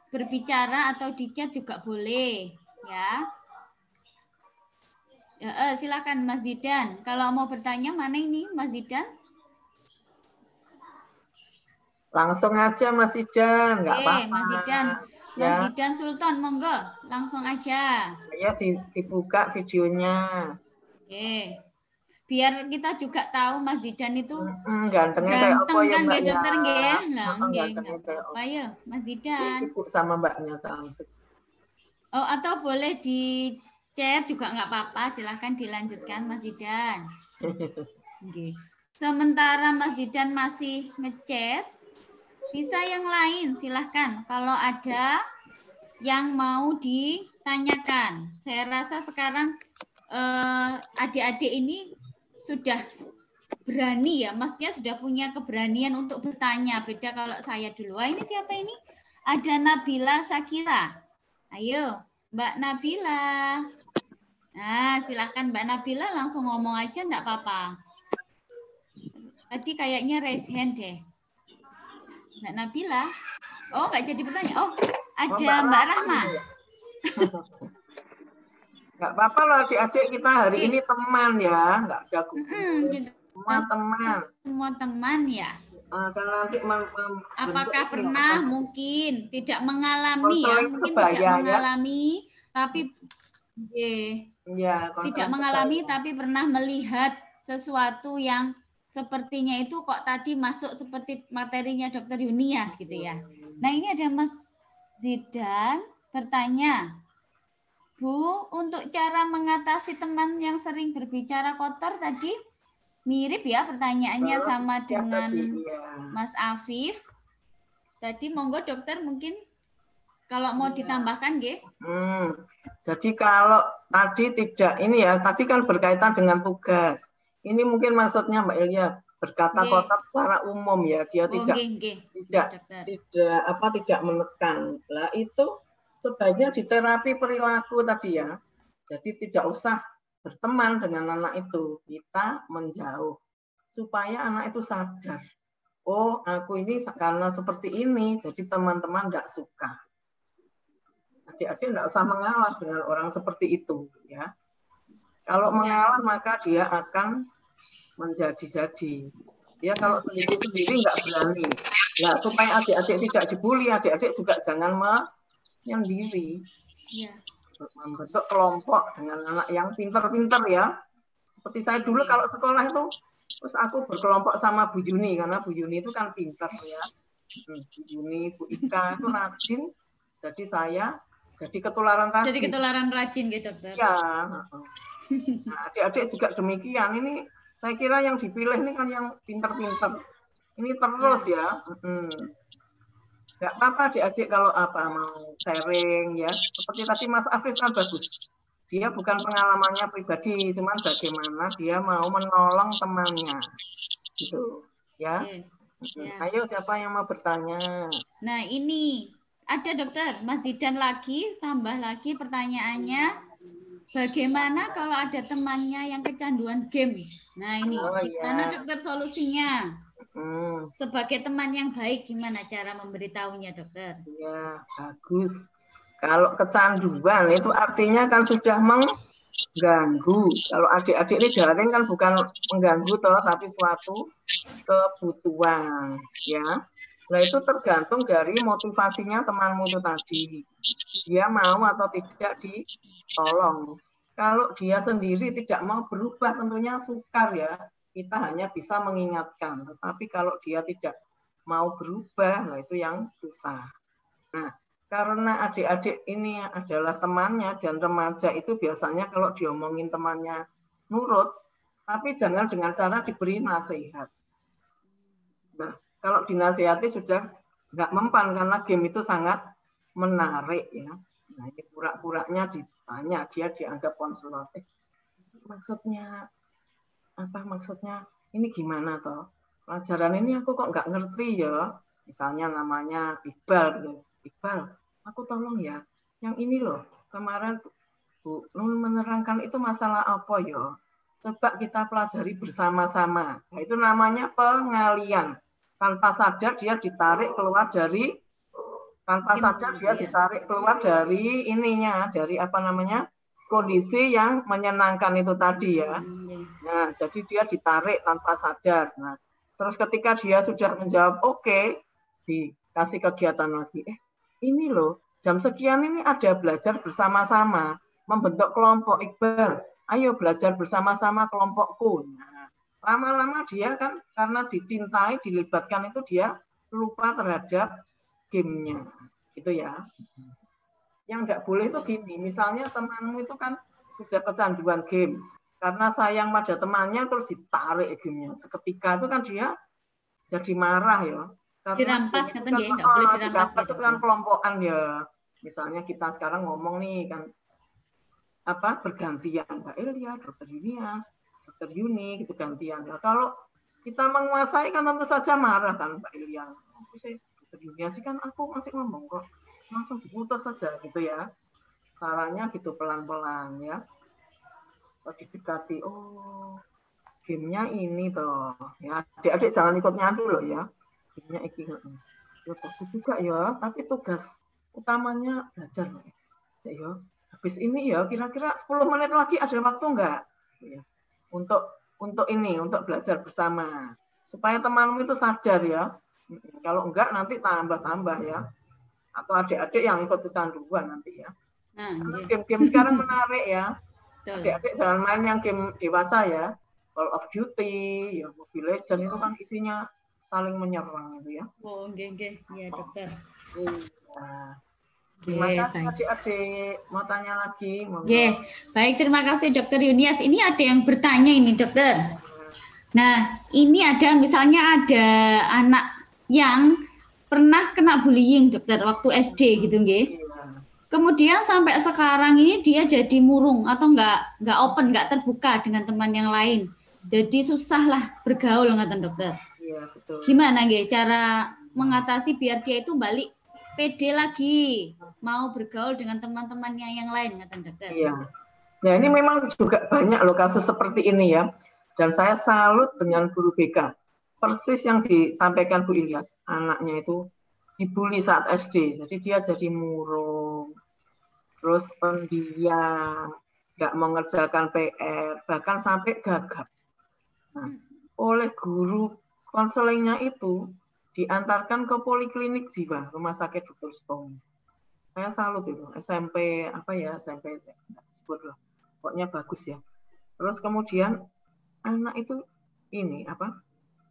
berbicara atau di chat juga boleh ya. Silahkan Mas Zidan. Kalau mau bertanya mana ini Mas Zidan? Langsung aja Mas Zidan, nggak apa-apa. Mas Zidan. Mas Zidan Sultan, monggo, langsung aja. Ya, dibuka videonya. Biar kita juga tahu Mas Zidan itu gantengnya kayak apa ya Mbak dokter ya. Apa ya Mas Zidan? Ibu sama Mbaknya cantik. Oh, atau boleh di chat juga nggak apa-apa, silahkan dilanjutkan Mas Zidan. Sementara Mas Zidan masih ngechat, bisa yang lain silahkan kalau ada yang mau ditanyakan. Saya rasa sekarang adik-adik ini sudah berani ya, maksudnya sudah punya keberanian untuk bertanya. Beda kalau saya dulu. Ini siapa ini? Ada Nabila Syakira. Ayo, Mbak Nabila. Nah, silahkan Mbak Nabila langsung ngomong aja, enggak apa-apa. Tadi kayaknya raise hand deh. Mbak Nabila. Oh, enggak jadi bertanya. Oh, ada Mbak Rahma. Nggak apa-apa loh adik-adik, kita hari ini teman ya, nggak ada semua teman. Semua teman ya. Kalau nanti apakah pernah mungkin tidak mengalami ya, mungkin tidak mengalami, tapi tidak mengalami tapi pernah melihat sesuatu yang sepertinya itu kok tadi masuk seperti materinya Dokter Yunias gitu ya. Nah ini ada Mas Zidan bertanya, Bu, untuk cara mengatasi teman yang sering berbicara kotor tadi mirip ya pertanyaannya sama dengan Mas Afif. Tadi monggo dokter mungkin kalau mau ditambahkan, Nggih. Jadi kalau tadi tidak ini ya, tadi kan berkaitan dengan tugas. Ini mungkin maksudnya Mbak Ilya berkata kotor secara umum ya, dia tidak menekan. Lah itu sebaiknya di terapi perilaku tadi ya. Jadi tidak usah berteman dengan anak itu, kita menjauh supaya anak itu sadar. Oh, aku ini karena seperti ini, jadi teman-teman tidak suka. Adik-adik tidak usah mengalah dengan orang seperti itu, ya. Kalau mengalah maka dia akan menjadi-jadi. Dia kalau sendiri-sendiri nggak berani. Nah, supaya adik-adik tidak dibully, adik-adik juga jangan menyendiri. Membentuk kelompok dengan anak yang pinter-pinter ya. Seperti saya dulu kalau sekolah itu, terus aku berkelompok sama Bu Yuni, karena Bu Yuni itu kan pinter ya. Bu Yuni, Bu Ika itu rajin, jadi saya jadi ketularan rajin. Jadi ketularan rajin gitu, dokter. Ya. Nah, adik-adik juga demikian. Ini saya kira yang dipilih ini kan yang pinter-pinter. Ini terus ya. Nggak apa-apa adik-adik kalau mau sharing ya. Seperti tadi Mas Afif kan bagus. Dia bukan pengalamannya pribadi, cuman bagaimana dia mau menolong temannya. Gitu ya. Ayo siapa yang mau bertanya? Nah ini ada dokter, Mas Zidan lagi, tambah lagi pertanyaannya. Bagaimana kalau ada temannya yang kecanduan game? Nah ini, gimana dokter solusinya? Sebagai teman yang baik, gimana cara memberitahunya, dokter? Ya, bagus. Kalau kecanduan itu artinya kan sudah mengganggu. Kalau adik-adik ini daring kan bukan mengganggu toh, tapi suatu kebutuhan, ya. Nah, itu tergantung dari motivasinya temanmu itu tadi. Dia mau atau tidak ditolong. Kalau dia sendiri tidak mau berubah, tentunya sukar ya. Kita hanya bisa mengingatkan. Tetapi kalau dia tidak mau berubah, nah itu yang susah. Nah, karena adik-adik ini adalah temannya dan remaja itu biasanya kalau diomongin temannya nurut, tapi jangan dengan cara diberi nasihat. Nah, kalau dinasihati sudah nggak mempan karena game itu sangat menarik ya. Nah, ini pura-puranya ditanya, dia dianggap konselor. Maksudnya apa? Maksudnya ini gimana toh? Pelajaran ini aku kok nggak ngerti ya. Misalnya namanya Iqbal gitu. Iqbal, aku tolong ya. Yang ini loh, kemarin Bu Nun menerangkan itu masalah apa ya? Coba kita pelajari bersama-sama. Nah, itu namanya pengalian. Tanpa sadar dia ditarik keluar dari ininya, dari apa namanya, kondisi yang menyenangkan itu tadi ya. Nah, jadi dia ditarik tanpa sadar. Nah, terus ketika dia sudah menjawab oke, dikasih kegiatan lagi. Ini loh, jam sekian ini ada belajar bersama-sama, membentuk kelompok. Iqbal, ayo belajar bersama-sama kelompokku. Nah, lama-lama dia kan karena dicintai, dilibatkan itu dia lupa terhadap gamenya. Gitu ya. Yang enggak boleh itu gini, misalnya temanmu itu kan sudah kecanduan game. Karena sayang pada temannya terus ditarik gamenya. Seketika itu kan dia jadi marah ya. Karena dirampas kan ya, enggak boleh dirampas itu kan kelompokan ya. Misalnya kita sekarang ngomong nih kan apa bergantian Mbak Elia, Dokter Yunias, Dokter Yuni gitu gantian. Ya, kalau kita menguasai kan tentu saja marah kan Mbak Elia. Dokter Yunias sih kan aku masih ngomong kok. Langsung diputus saja gitu ya. Caranya gitu pelan-pelan ya. Didekati, oh gamenya ini toh. Ya, adik-adik jangan ikut nyandu loh ya. Gamenya iki. Ya bagus juga ya, tapi tugas utamanya belajar loh. Ya, habis ini ya kira-kira 10 menit lagi ada waktu enggak? Ya. Untuk ini, untuk belajar bersama. Supaya temanmu itu sadar ya. Kalau enggak nanti tambah-tambah ya. Atau adik-adik yang ikut kecanduan nanti ya. Karena game-game sekarang menarik ya. Adik-adik jangan main yang game dewasa ya. Call of Duty, ya Mobile Legends itu kan isinya saling menyerang gitu ya. Oh, nggih, ya dokter. Terima kasih adik-adik. Mau tanya lagi? Baik, terima kasih Dokter Yunias. Ini ada yang bertanya ini dokter. Nah, ini ada misalnya ada anak yang pernah kena bullying dokter waktu SD gitu nggih. Kemudian sampai sekarang ini dia jadi murung atau nggak open, nggak terbuka dengan teman yang lain. Jadi susahlah bergaul ngaten dokter. Iya, betul. Gimana nggih cara mengatasi biar dia itu balik pede lagi mau bergaul dengan teman-temannya yang lain ngaten dokter. Iya. Nah, ini memang juga banyak loh kasus seperti ini ya. Dan saya salut dengan guru BK. Persis yang disampaikan Bu Ilyas, anaknya itu dibully saat SD. Jadi dia jadi murung. Terus pendiam, nggak mau mengerjakan PR, bahkan sampai gagap. Nah, oleh guru konselingnya itu diantarkan ke poliklinik jiwa Rumah Sakit Dr. Stone. Saya salut itu SMP SMP sebut loh, pokoknya bagus ya. Terus kemudian anak itu ini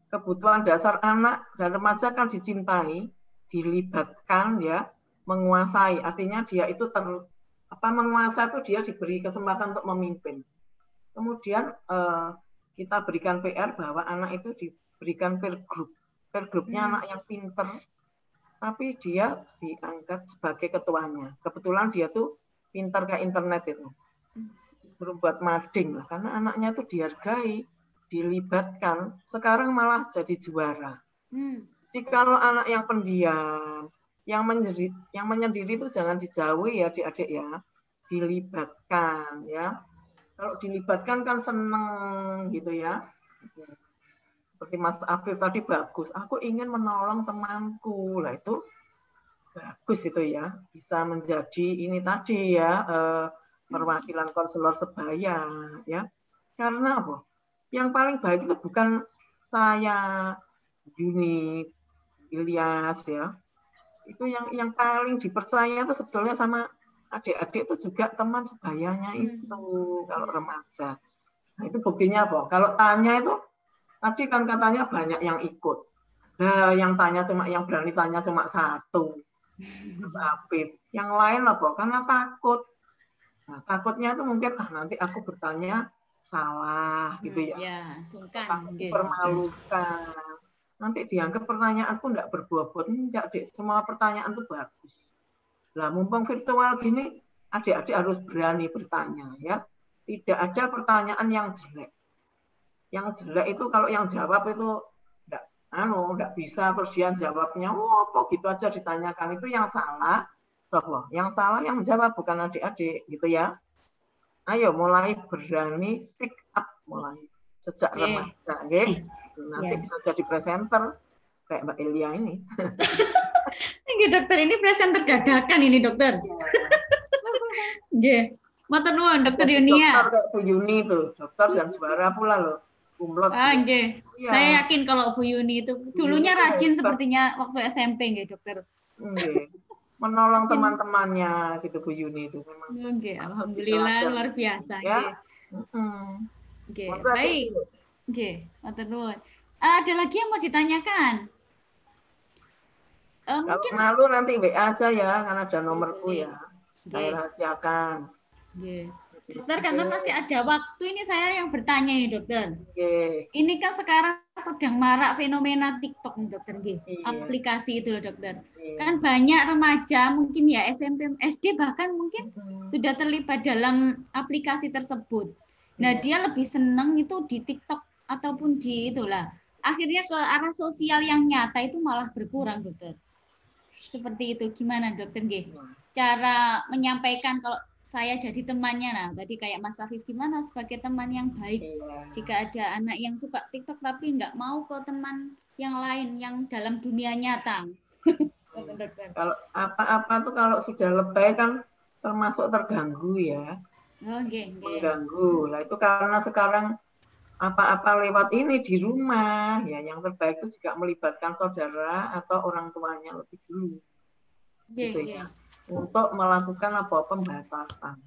kebutuhan dasar anak dan remaja kan dicintai, dilibatkan ya, menguasai. Artinya dia itu menguasai itu dia diberi kesempatan untuk memimpin. Kemudian kita berikan PR bahwa anak itu diberikan peer group. Peer groupnya anak yang pinter, tapi dia diangkat sebagai ketuanya. Kebetulan dia tuh pinter ke internet itu. Suruh buat mading lah, karena anaknya tuh dihargai, dilibatkan. Sekarang malah jadi juara. Jadi kalau anak yang pendiam, yang menyendiri itu jangan dijauhi ya adik-adik ya. Dilibatkan ya. Kalau dilibatkan kan seneng gitu ya. Seperti Mas Afif tadi bagus. Aku ingin menolong temanku. Lah itu bagus itu ya. Bisa menjadi ini tadi ya perwakilan konselor sebaya ya. Karena apa? Yang paling baik itu bukan saya, Yuni, Ilyas ya. Itu yang paling dipercaya itu sebetulnya sama adik-adik itu juga teman sebayanya itu kalau remaja. Nah, itu buktinya apa? Kalau tanya itu tadi kan katanya banyak yang ikut. Nah, yang berani tanya cuma satu. Mas Afif. Yang lain apa? Karena takut. Nah, takutnya itu mungkin nanti aku bertanya salah gitu ya. Ya, sungkan. Takut dipermalukan. Nanti dianggap pertanyaanku enggak berbobot. Enggak, Dek. Semua pertanyaan itu bagus. Lah, mumpung virtual gini, adik-adik harus berani bertanya ya. Tidak ada pertanyaan yang jelek. Yang jelek itu kalau yang jawab itu enggak bisa, terus dia jawabnya, kok gitu aja ditanyakan. Itu yang salah. Coba, yang salah yang menjawab bukan adik-adik gitu ya. Ayo mulai berani speak up mulai sejak remaja, nggih. Nanti bisa jadi presenter kayak Mbak Elia ini. Nggih, dokter, ini presenter dadakan ini, dokter. Nggih. Matur nuwun, Dokter Yunia. Dokter kayak Bu Yuni itu, dokter dan juara pula loh. Kumlot. Nggih. Ya. Saya yakin kalau Bu Yuni itu dulunya rajin sepertinya waktu SMP, nggih, dokter. Nggih. Menolong teman-temannya gitu Bu Yuni itu memang. Nggih, alhamdulillah luar biasa, ya. Nggih. Baik. Nggih, matur nuwun. Ada lagi yang mau ditanyakan? Kalau mungkin malu nanti WA aja ya, karena ada nomorku ya. Saya rahasiakan. Dokter, karena masih ada waktu ini saya yang bertanya ya, dokter. Ini kan sekarang sedang marak fenomena TikTok, dokter. Aplikasi itu loh, dokter. Kan banyak remaja, mungkin ya SMP, SD bahkan mungkin sudah terlibat dalam aplikasi tersebut. Nah, dia lebih seneng itu di TikTok ataupun di itulah. Akhirnya ke arah sosial yang nyata itu malah berkurang, dokter. Seperti itu. Gimana, dokter? Cara menyampaikan kalau saya jadi temannya, nah tadi kayak Mas Afif, gimana sebagai teman yang baik jika ada anak yang suka TikTok tapi nggak mau ke teman yang lain yang dalam dunia nyata. Kalau apa-apa tuh kalau sudah lebay kan termasuk terganggu ya. Mengganggu. Lah itu karena sekarang apa-apa lewat ini di rumah ya, yang terbaik itu juga melibatkan saudara atau orang tuanya lebih dulu. Gitu ya. Untuk melakukan pembatasan.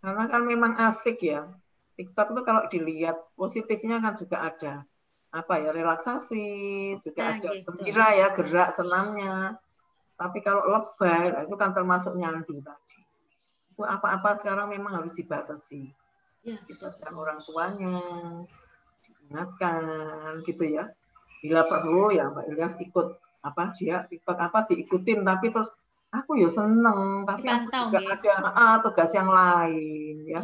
Karena kan memang asik ya. TikTok itu kalau dilihat positifnya kan juga ada relaksasi, juga ada gembira ya, gerak senamnya. Tapi kalau lebay itu kan termasuk nyandu tadi. Itu apa-apa sekarang memang harus dibatasi. Dibatasi orang tuanya, diingatkan gitu ya. Bila perlu ya Mbak Ilyas ikut dia TikTok diikutin, tapi terus aku ya seneng, tapi aku juga ada tugas yang lain ya.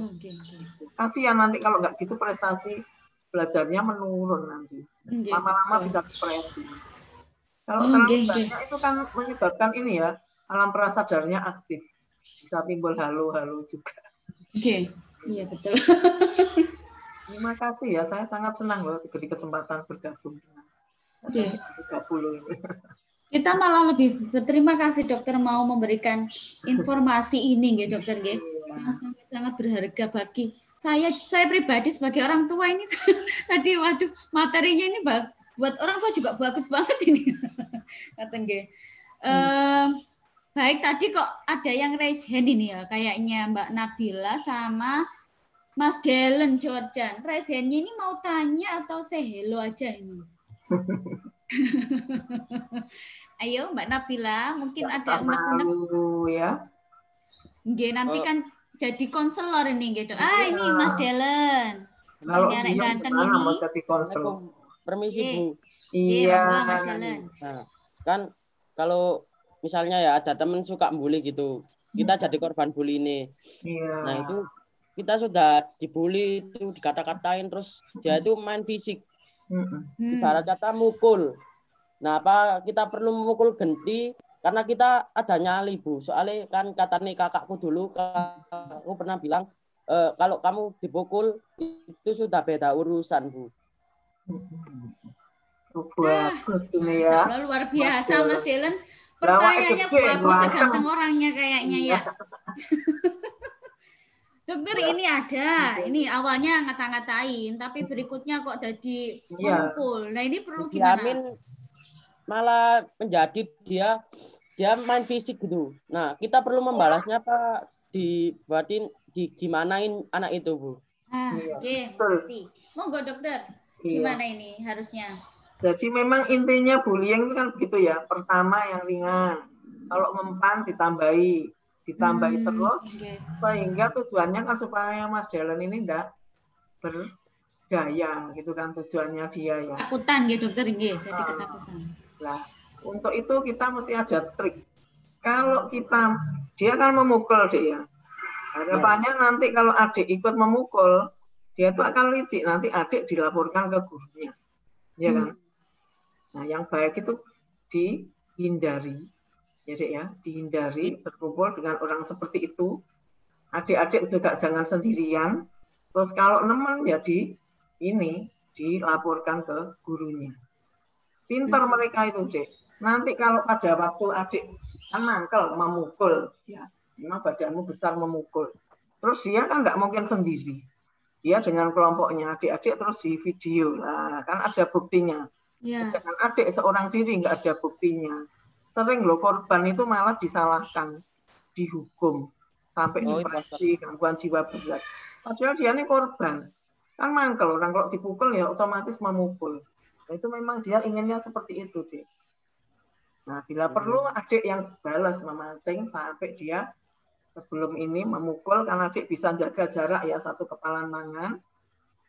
Kasihan nanti kalau nggak gitu prestasi belajarnya menurun nanti. Lama-lama bisa depresi. Kalau terlalu banyak itu kan menyebabkan ini ya, alam prasadarnya aktif. Bisa timbul halu-halu juga. Iya, betul. Terima kasih ya, saya sangat senang loh diberi kesempatan bergabung dengan SMP 30 ini. Kita malah lebih berterima kasih, dokter, mau memberikan informasi ini, dokter, yang sangat berharga bagi saya pribadi sebagai orang tua ini. Tadi waduh, materinya ini buat orang tua juga bagus banget ini. Baik, tadi kok ada yang raise hand ini ya, kayaknya Mbak Nabila sama Mas Delen Jordan. Raise hand-nya ini mau tanya atau say hello aja ini? Ayo Mbak Nabila, mungkin ada unek-unek ya. Nanti kan jadi konselor ini gitu. Ini Mas Delen. Kalau ini anak ganteng ini. Permisi Bu. Iya, Mas Delen. Nah, kan kalau misalnya ya ada teman suka bully gitu, kita jadi korban bully ini. Nah itu kita sudah dibully, itu dikata-katain, terus dia itu main fisik. Ibarat kata mukul. Nah, apa kita perlu memukul genti? Karena kita ada nyali, Bu. Soalnya kan kata nih kakakku dulu, aku pernah bilang, kalau kamu dipukul, itu sudah beda urusan, Bu. Bagus ini ya. Luar biasa, Mas Delen. Pertanyaannya bagus, seganteng orangnya kayaknya ya. Dokter, ini ada. Ini awalnya ngata-ngatain, tapi berikutnya kok jadi memukul. Nah, ini perlu gimana? malah menjadi dia main fisik gitu. Nah, kita perlu membalasnya apa dibuatin gimanain anak itu, Bu? Oke, makasih. Monggo dokter, gimana ini harusnya? Jadi memang intinya bullying itu kan begitu ya. Pertama yang ringan, kalau mempan ditambahi terus, sehingga tujuannya kan supaya Mas Dellen ini enggak berdaya gitu kan tujuannya dia ya. Ketakutan gitu dokter, jadi ketakutan. Nah, untuk itu kita mesti ada trik. Kalau dia kan memukul dia. Harapannya nanti kalau adik ikut memukul, dia tuh akan licik. Nanti adik dilaporkan ke gurunya. Ya kan? Nah, yang baik itu dihindari. Jadi ya, dihindari berkumpul dengan orang seperti itu. Adik-adik juga jangan sendirian. Terus kalau nemen ya dilaporkan ke gurunya. Pintar mereka itu, Dek. Nanti kalau pada waktu adik kan mangkel memukul, ya, memang badanmu besar memukul. Terus dia kan nggak mungkin sendiri. Dia dengan kelompoknya adik-adik terus di video, nah, kan ada buktinya. Dengan adik seorang diri nggak ada buktinya. Sering loh korban itu malah disalahkan, dihukum sampai depresi, gangguan jiwa berat. Padahal dia ini korban. Kan mangkel orang kalau dipukul ya otomatis memukul. Nah, itu memang dia inginnya seperti itu, Dek. Nah, bila perlu adik yang balas memancing sampai dia sebelum ini memukul, karena adik bisa jaga jarak ya, satu kepalan tangan.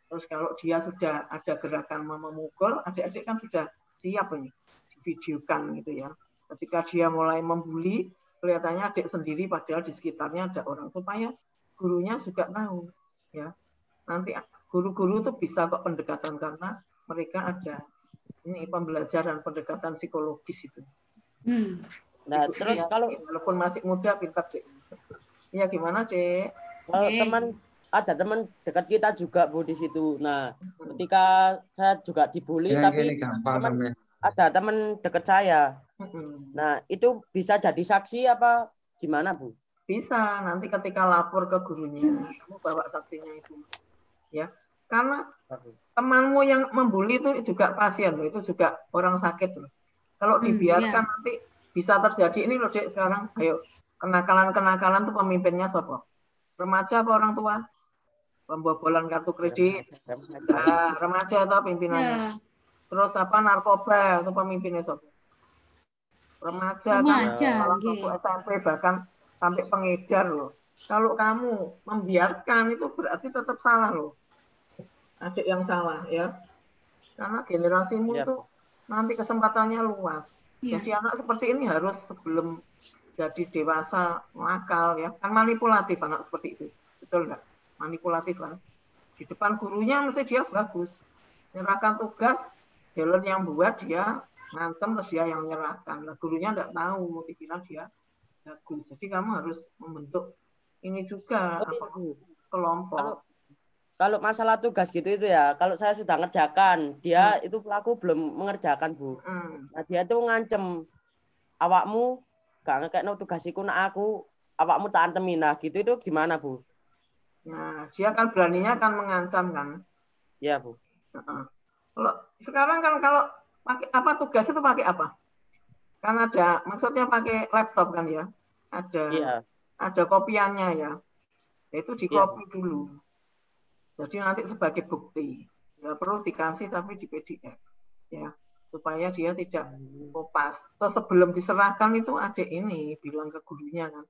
Terus kalau dia sudah ada gerakan memukul, adik-adik kan sudah siap ini, divideokan gitu ya. Ketika dia mulai membuli, kelihatannya adik sendiri padahal di sekitarnya ada orang, supaya gurunya juga tahu ya. Nanti guru-guru tuh bisa kok pendekatan karena mereka ada ini pembelajaran pendekatan psikologis itu. Nah, terus ya, kalau walaupun masih muda pintar, Dek. Ya gimana, Dek? Kalau ada teman dekat kita juga, Bu, di situ. Nah, ketika saya juga dibully tapi ada teman dekat saya. Nah, itu bisa jadi saksi apa gimana, Bu? Bisa, nanti ketika lapor ke gurunya, kamu bawa saksinya itu. Ya. Karena temanmu yang membuli itu juga pasien loh, itu juga orang sakit loh. Kalau dibiarkan nanti bisa terjadi ini loh, Dek, sekarang ayo kenakalan tuh pemimpinnya siapa? Remaja apa orang tua? Pembobolan kartu kredit. Nah, remaja atau pimpinannya. Terus apa narkoba itu pemimpinnya siapa? Remaja kan, kalau SMP bahkan sampai pengedar loh. Kalau kamu membiarkan itu berarti tetap salah loh. Adik yang salah ya. Karena generasimu itu nanti kesempatannya luas. Jadi anak seperti ini harus sebelum jadi dewasa nakal ya. Kan manipulatif anak seperti itu. Betul enggak? Manipulatif kan. Di depan gurunya mesti dia bagus. Menyerahkan tugas, Dellen yang buat dia ngancam terus dia yang menyerahkan. Nah, gurunya enggak tahu, dikira dia bagus. Jadi kamu harus membentuk ini juga kelompok. Kalau masalah tugas gitu itu ya, kalau saya sudah ngerjakan, dia itu pelaku belum mengerjakan, Bu. Nah, dia tuh ngancem, awakmu gak ngekekno tugasiku nak aku, awakmu tak antemin. Nah, gitu itu gimana, Bu? Nah, dia kan beraninya kan mengancam kan? Iya, Bu. Kalau sekarang kan kalau pakai apa tugas itu pakai apa? Kan ada, maksudnya pakai laptop kan ya? Ada kopiannya ya. Itu dikopi dulu. Jadi nanti sebagai bukti, nggak perlu dikasih tapi di PDF, ya, supaya dia tidak kopas. Terus sebelum diserahkan itu adik ini bilang ke gurunya kan,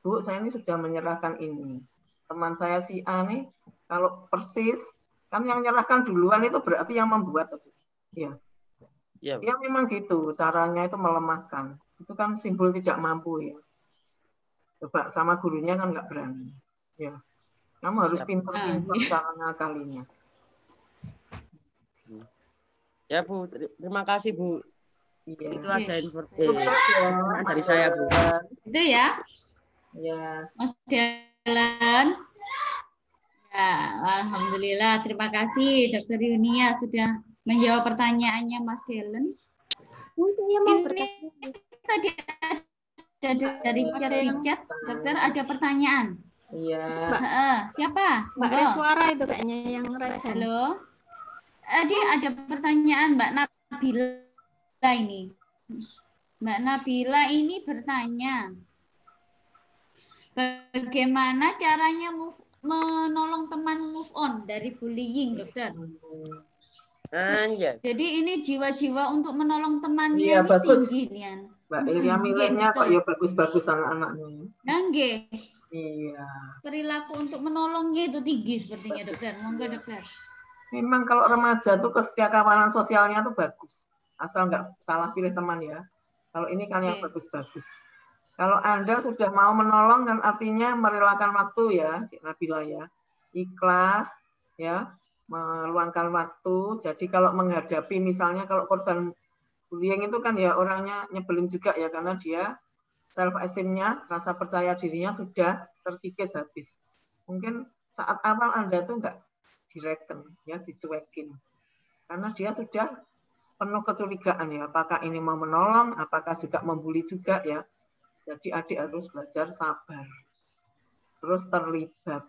Bu, saya ini sudah menyerahkan ini. Teman saya si A nih, kalau persis kan yang menyerahkan duluan itu berarti yang membuat, ya. Ya memang gitu, caranya itu melemahkan. Itu kan simbol tidak mampu ya. Coba sama gurunya kan nggak berani, ya. Kamu harus pintar-pintar cara ngakalinya. Ya, Bu. Terima kasih, Bu. Itu aja informasi dari saya, Bu. Itu ya. Ya. Mas Dellen. Ya, alhamdulillah. Terima kasih Dr. Yunia sudah menjawab pertanyaannya Mas Dellen. Ini tadi ada dari chat, Dokter ada pertanyaan. Iya. Siapa? Mbak Reswara itu kayaknya yang raise. Halo. Ada pertanyaan Mbak Nabila ini. Mbak Nabila ini bertanya, bagaimana caranya menolong teman move on dari bullying, dokter? Anjir. Jadi ini jiwa-jiwa untuk menolong temannya Iya, ini bagus. tinggi, Nian. Mbak Ilya milihnya kok ya bagus-bagus anak-anaknya. Nggih. Iya. Perilaku untuk menolongnya itu tinggi sepertinya, dokter. Monggo, dokter. Memang kalau remaja tuh kesetiakawanan sosialnya tuh bagus. Asal nggak salah pilih teman ya. Kalau ini kan yang bagus-bagus. Kalau Anda sudah mau menolong kan artinya merelakan waktu ya, Nabila ya. Ikhlas ya, meluangkan waktu. Jadi kalau menghadapi misalnya kalau korban bullying itu kan ya orangnya nyebelin juga ya karena dia self esteem-nya, rasa percaya dirinya sudah terkikis habis. Mungkin saat awal Anda tuh nggak direken ya, dicuekin. Karena dia sudah penuh kecurigaan ya, apakah ini mau menolong, apakah juga membuli juga ya. Jadi adik harus belajar sabar. Terus terlibat.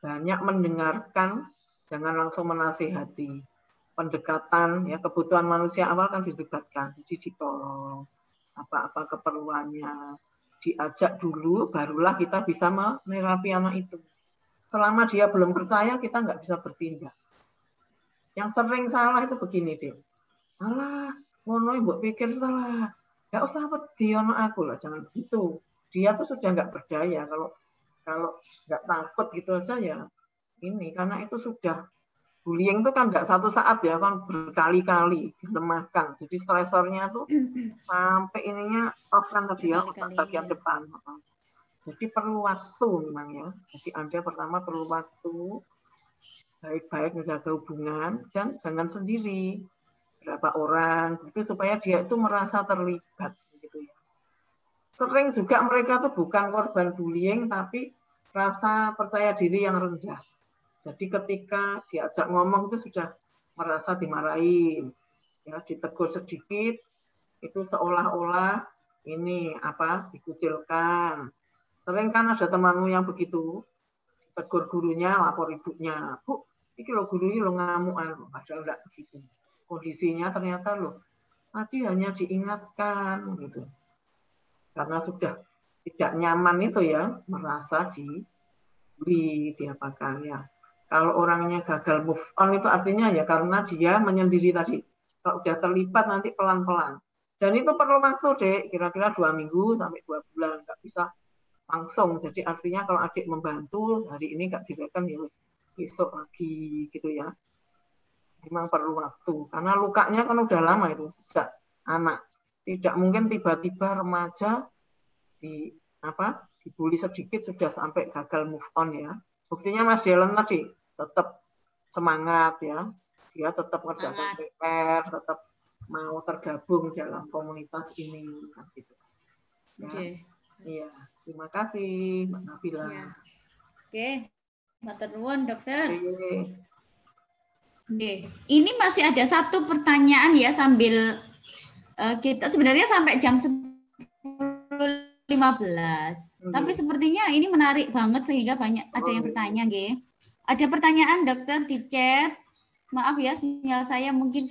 Banyak mendengarkan, jangan langsung menasihati. Pendekatan ya, kebutuhan manusia awal kan dilibatkan. Jadi ditolong apa-apa keperluannya. Diajak dulu, barulah kita bisa menerapi anak itu. Selama dia belum percaya, kita nggak bisa bertindak. Yang sering salah itu begini, deh. Alah, ngono mbok pikir salah. Nggak usah wedi ono aku lah, jangan begitu. Dia tuh sudah nggak berdaya kalau nggak takut gitu aja ya. Ini karena itu sudah bullying itu kan nggak satu saat ya, kan berkali-kali dilemahkan. Jadi stresornya tuh sampai ininya off kan tadi ya, otak bagian depan. Jadi perlu waktu memang ya. Jadi Anda pertama perlu waktu, baik-baik menjaga hubungan dan jangan sendiri. Berapa orang gitu supaya dia itu merasa terlibat gitu ya. Sering juga mereka tuh bukan korban bullying tapi rasa percaya diri yang rendah. Jadi ketika diajak ngomong itu sudah merasa dimarahin, ya ditegur sedikit itu seolah-olah ini apa dikucilkan. Sering kan ada temanmu yang begitu, tegur gurunya, lapor ibunya, Bu, ini lo gurunya lo ngamuan, padahal enggak begitu. Kondisinya ternyata loh tadi hanya diingatkan gitu karena sudah tidak nyaman itu ya merasa diapakan ya. Kalau orangnya gagal move on itu artinya ya karena dia menyendiri tadi. Kalau udah terlibat nanti pelan-pelan dan itu perlu waktu dek, kira-kira 2 minggu sampai 2 bulan, nggak bisa langsung. Jadi artinya kalau adik membantu hari ini nggak direkam ya besok lagi gitu ya. Memang perlu waktu karena lukanya kan udah lama itu sejak anak. Tidak mungkin tiba-tiba remaja dibully sedikit sudah sampai gagal move on ya. Buktinya Mas Dylan tadi tetap semangat ya. Dia tetap ngerjakan PR, tetap mau tergabung dalam komunitas ini gitu. Ya. Iya, terima kasih Mbak Nabila. Ya. Oke. Matur nuwun, dokter. Ini masih ada satu pertanyaan ya sambil kita sebenarnya sampai jam 10.15. Tapi sepertinya ini menarik banget sehingga banyak ada yang bertanya, nggih. Ada pertanyaan dokter di chat. Maaf ya sinyal saya mungkin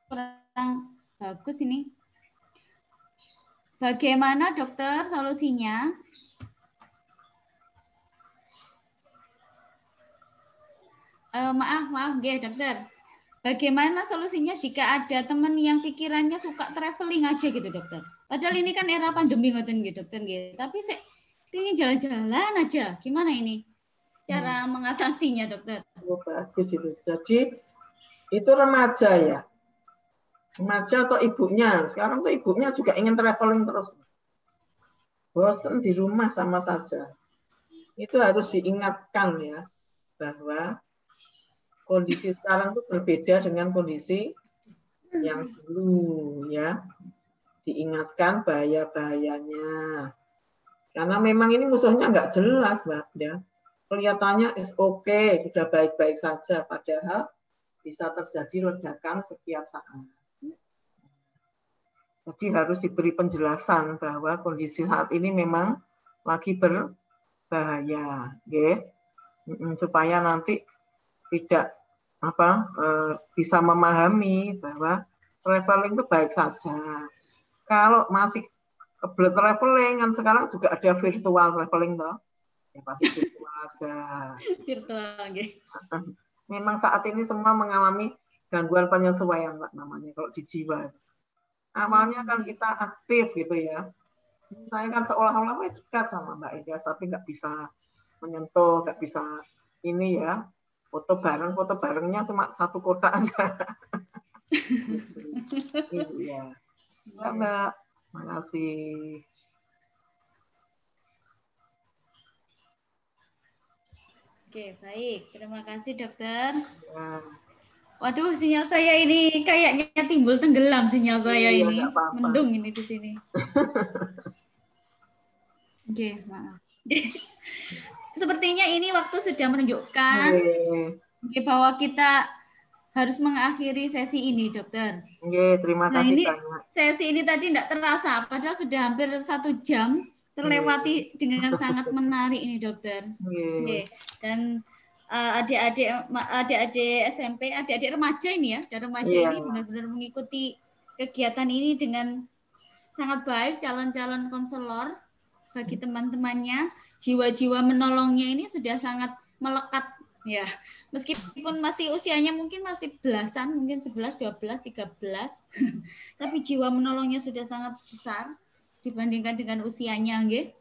kurang bagus ini. Bagaimana dokter solusinya? Maaf, nggih, dokter. Bagaimana solusinya jika ada teman yang pikirannya suka traveling aja gitu, dokter? Padahal ini kan era pandemi ngoten nggih, dokter nggih. Tapi saya ingin jalan-jalan aja. Gimana ini cara mengatasinya, dokter? Oh, bagus itu. Jadi itu remaja ya. Remaja atau ibunya. Sekarang tuh ibunya juga ingin traveling terus. Bosan di rumah sama saja. Itu harus diingatkan ya bahwa kondisi sekarang itu berbeda dengan kondisi yang dulu ya. Diingatkan bahaya-bahayanya. Karena memang ini musuhnya nggak jelas, Mbak ya. Kelihatannya is okay, sudah baik-baik saja, padahal bisa terjadi ledakan setiap saat. Jadi harus diberi penjelasan bahwa kondisi saat ini memang lagi berbahaya, supaya nanti tidak bisa memahami bahwa traveling itu baik saja. Kalau masih kebelet traveling, kan sekarang juga ada virtual traveling toh. Ya pasti virtual aja. Virtual, okay. Memang saat ini semua mengalami gangguan penyesuaian, Pak, namanya kalau di jiwa. Awalnya kan kita aktif gitu ya. Saya kan seolah-olah dekat sama Mbak Ida, tapi nggak bisa menyentuh, nggak bisa ini ya. Foto barengnya cuma satu kotak aja. Iya. Ya, Mbak. Makasih. Oke, baik. Terima kasih, Dokter. Ya. Waduh, sinyal saya ini kayaknya timbul tenggelam sinyal saya ini. Mendung ini di sini. Oke, maaf. Sepertinya ini waktu sudah menunjukkan bahwa kita harus mengakhiri sesi ini, Dokter. Terima kasih ini banyak. Sesi ini tadi tidak terasa, padahal sudah hampir 1 jam terlewati dengan sangat menarik ini, Dokter. Dan adik-adik SMP, adik-adik remaja ini ya, dan remaja ini benar-benar mengikuti kegiatan ini dengan sangat baik. Calon-calon konselor bagi teman-temannya, jiwa-jiwa menolongnya ini sudah sangat melekat ya. Meskipun masih usianya mungkin masih belasan, mungkin 11, 12, 13, tapi jiwa menolongnya sudah sangat besar dibandingkan dengan usianya, nggih.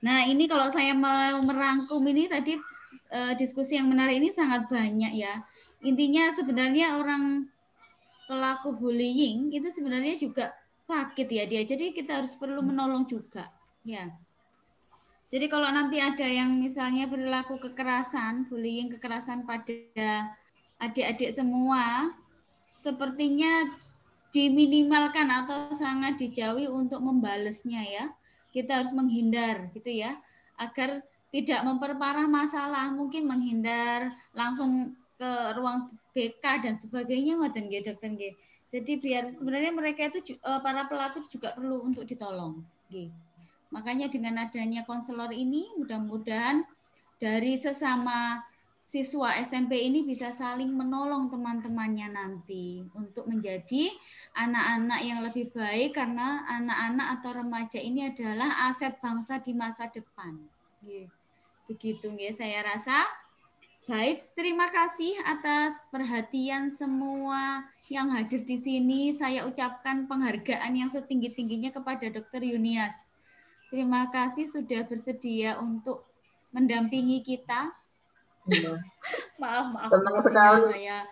Nah, ini kalau saya mau merangkum ini tadi diskusi yang menarik ini sangat banyak ya. Intinya sebenarnya orang pelaku bullying itu sebenarnya juga sakit ya dia. Jadi kita harus perlu menolong juga. Ya. Jadi kalau nanti ada yang misalnya perilaku kekerasan, bullying, kekerasan pada adik-adik semua, sepertinya diminimalkan atau sangat dijauhi untuk membalesnya ya. Kita harus menghindar gitu ya, agar tidak memperparah masalah, mungkin menghindar langsung ke ruang BK dan sebagainya, ngoten nggih, Dokter nggih. Jadi biar sebenarnya mereka itu para pelaku juga perlu untuk ditolong, nggih. Makanya dengan adanya konselor ini mudah-mudahan dari sesama siswa SMP ini bisa saling menolong teman-temannya nanti untuk menjadi anak-anak yang lebih baik, karena anak-anak atau remaja ini adalah aset bangsa di masa depan. Begitu ya, saya rasa. Baik, terima kasih atas perhatian semua yang hadir di sini. Saya ucapkan penghargaan yang setinggi-tingginya kepada Dr. Yunias. Terima kasih sudah bersedia untuk mendampingi kita. Ya. Maaf. Senang sekali. Saya,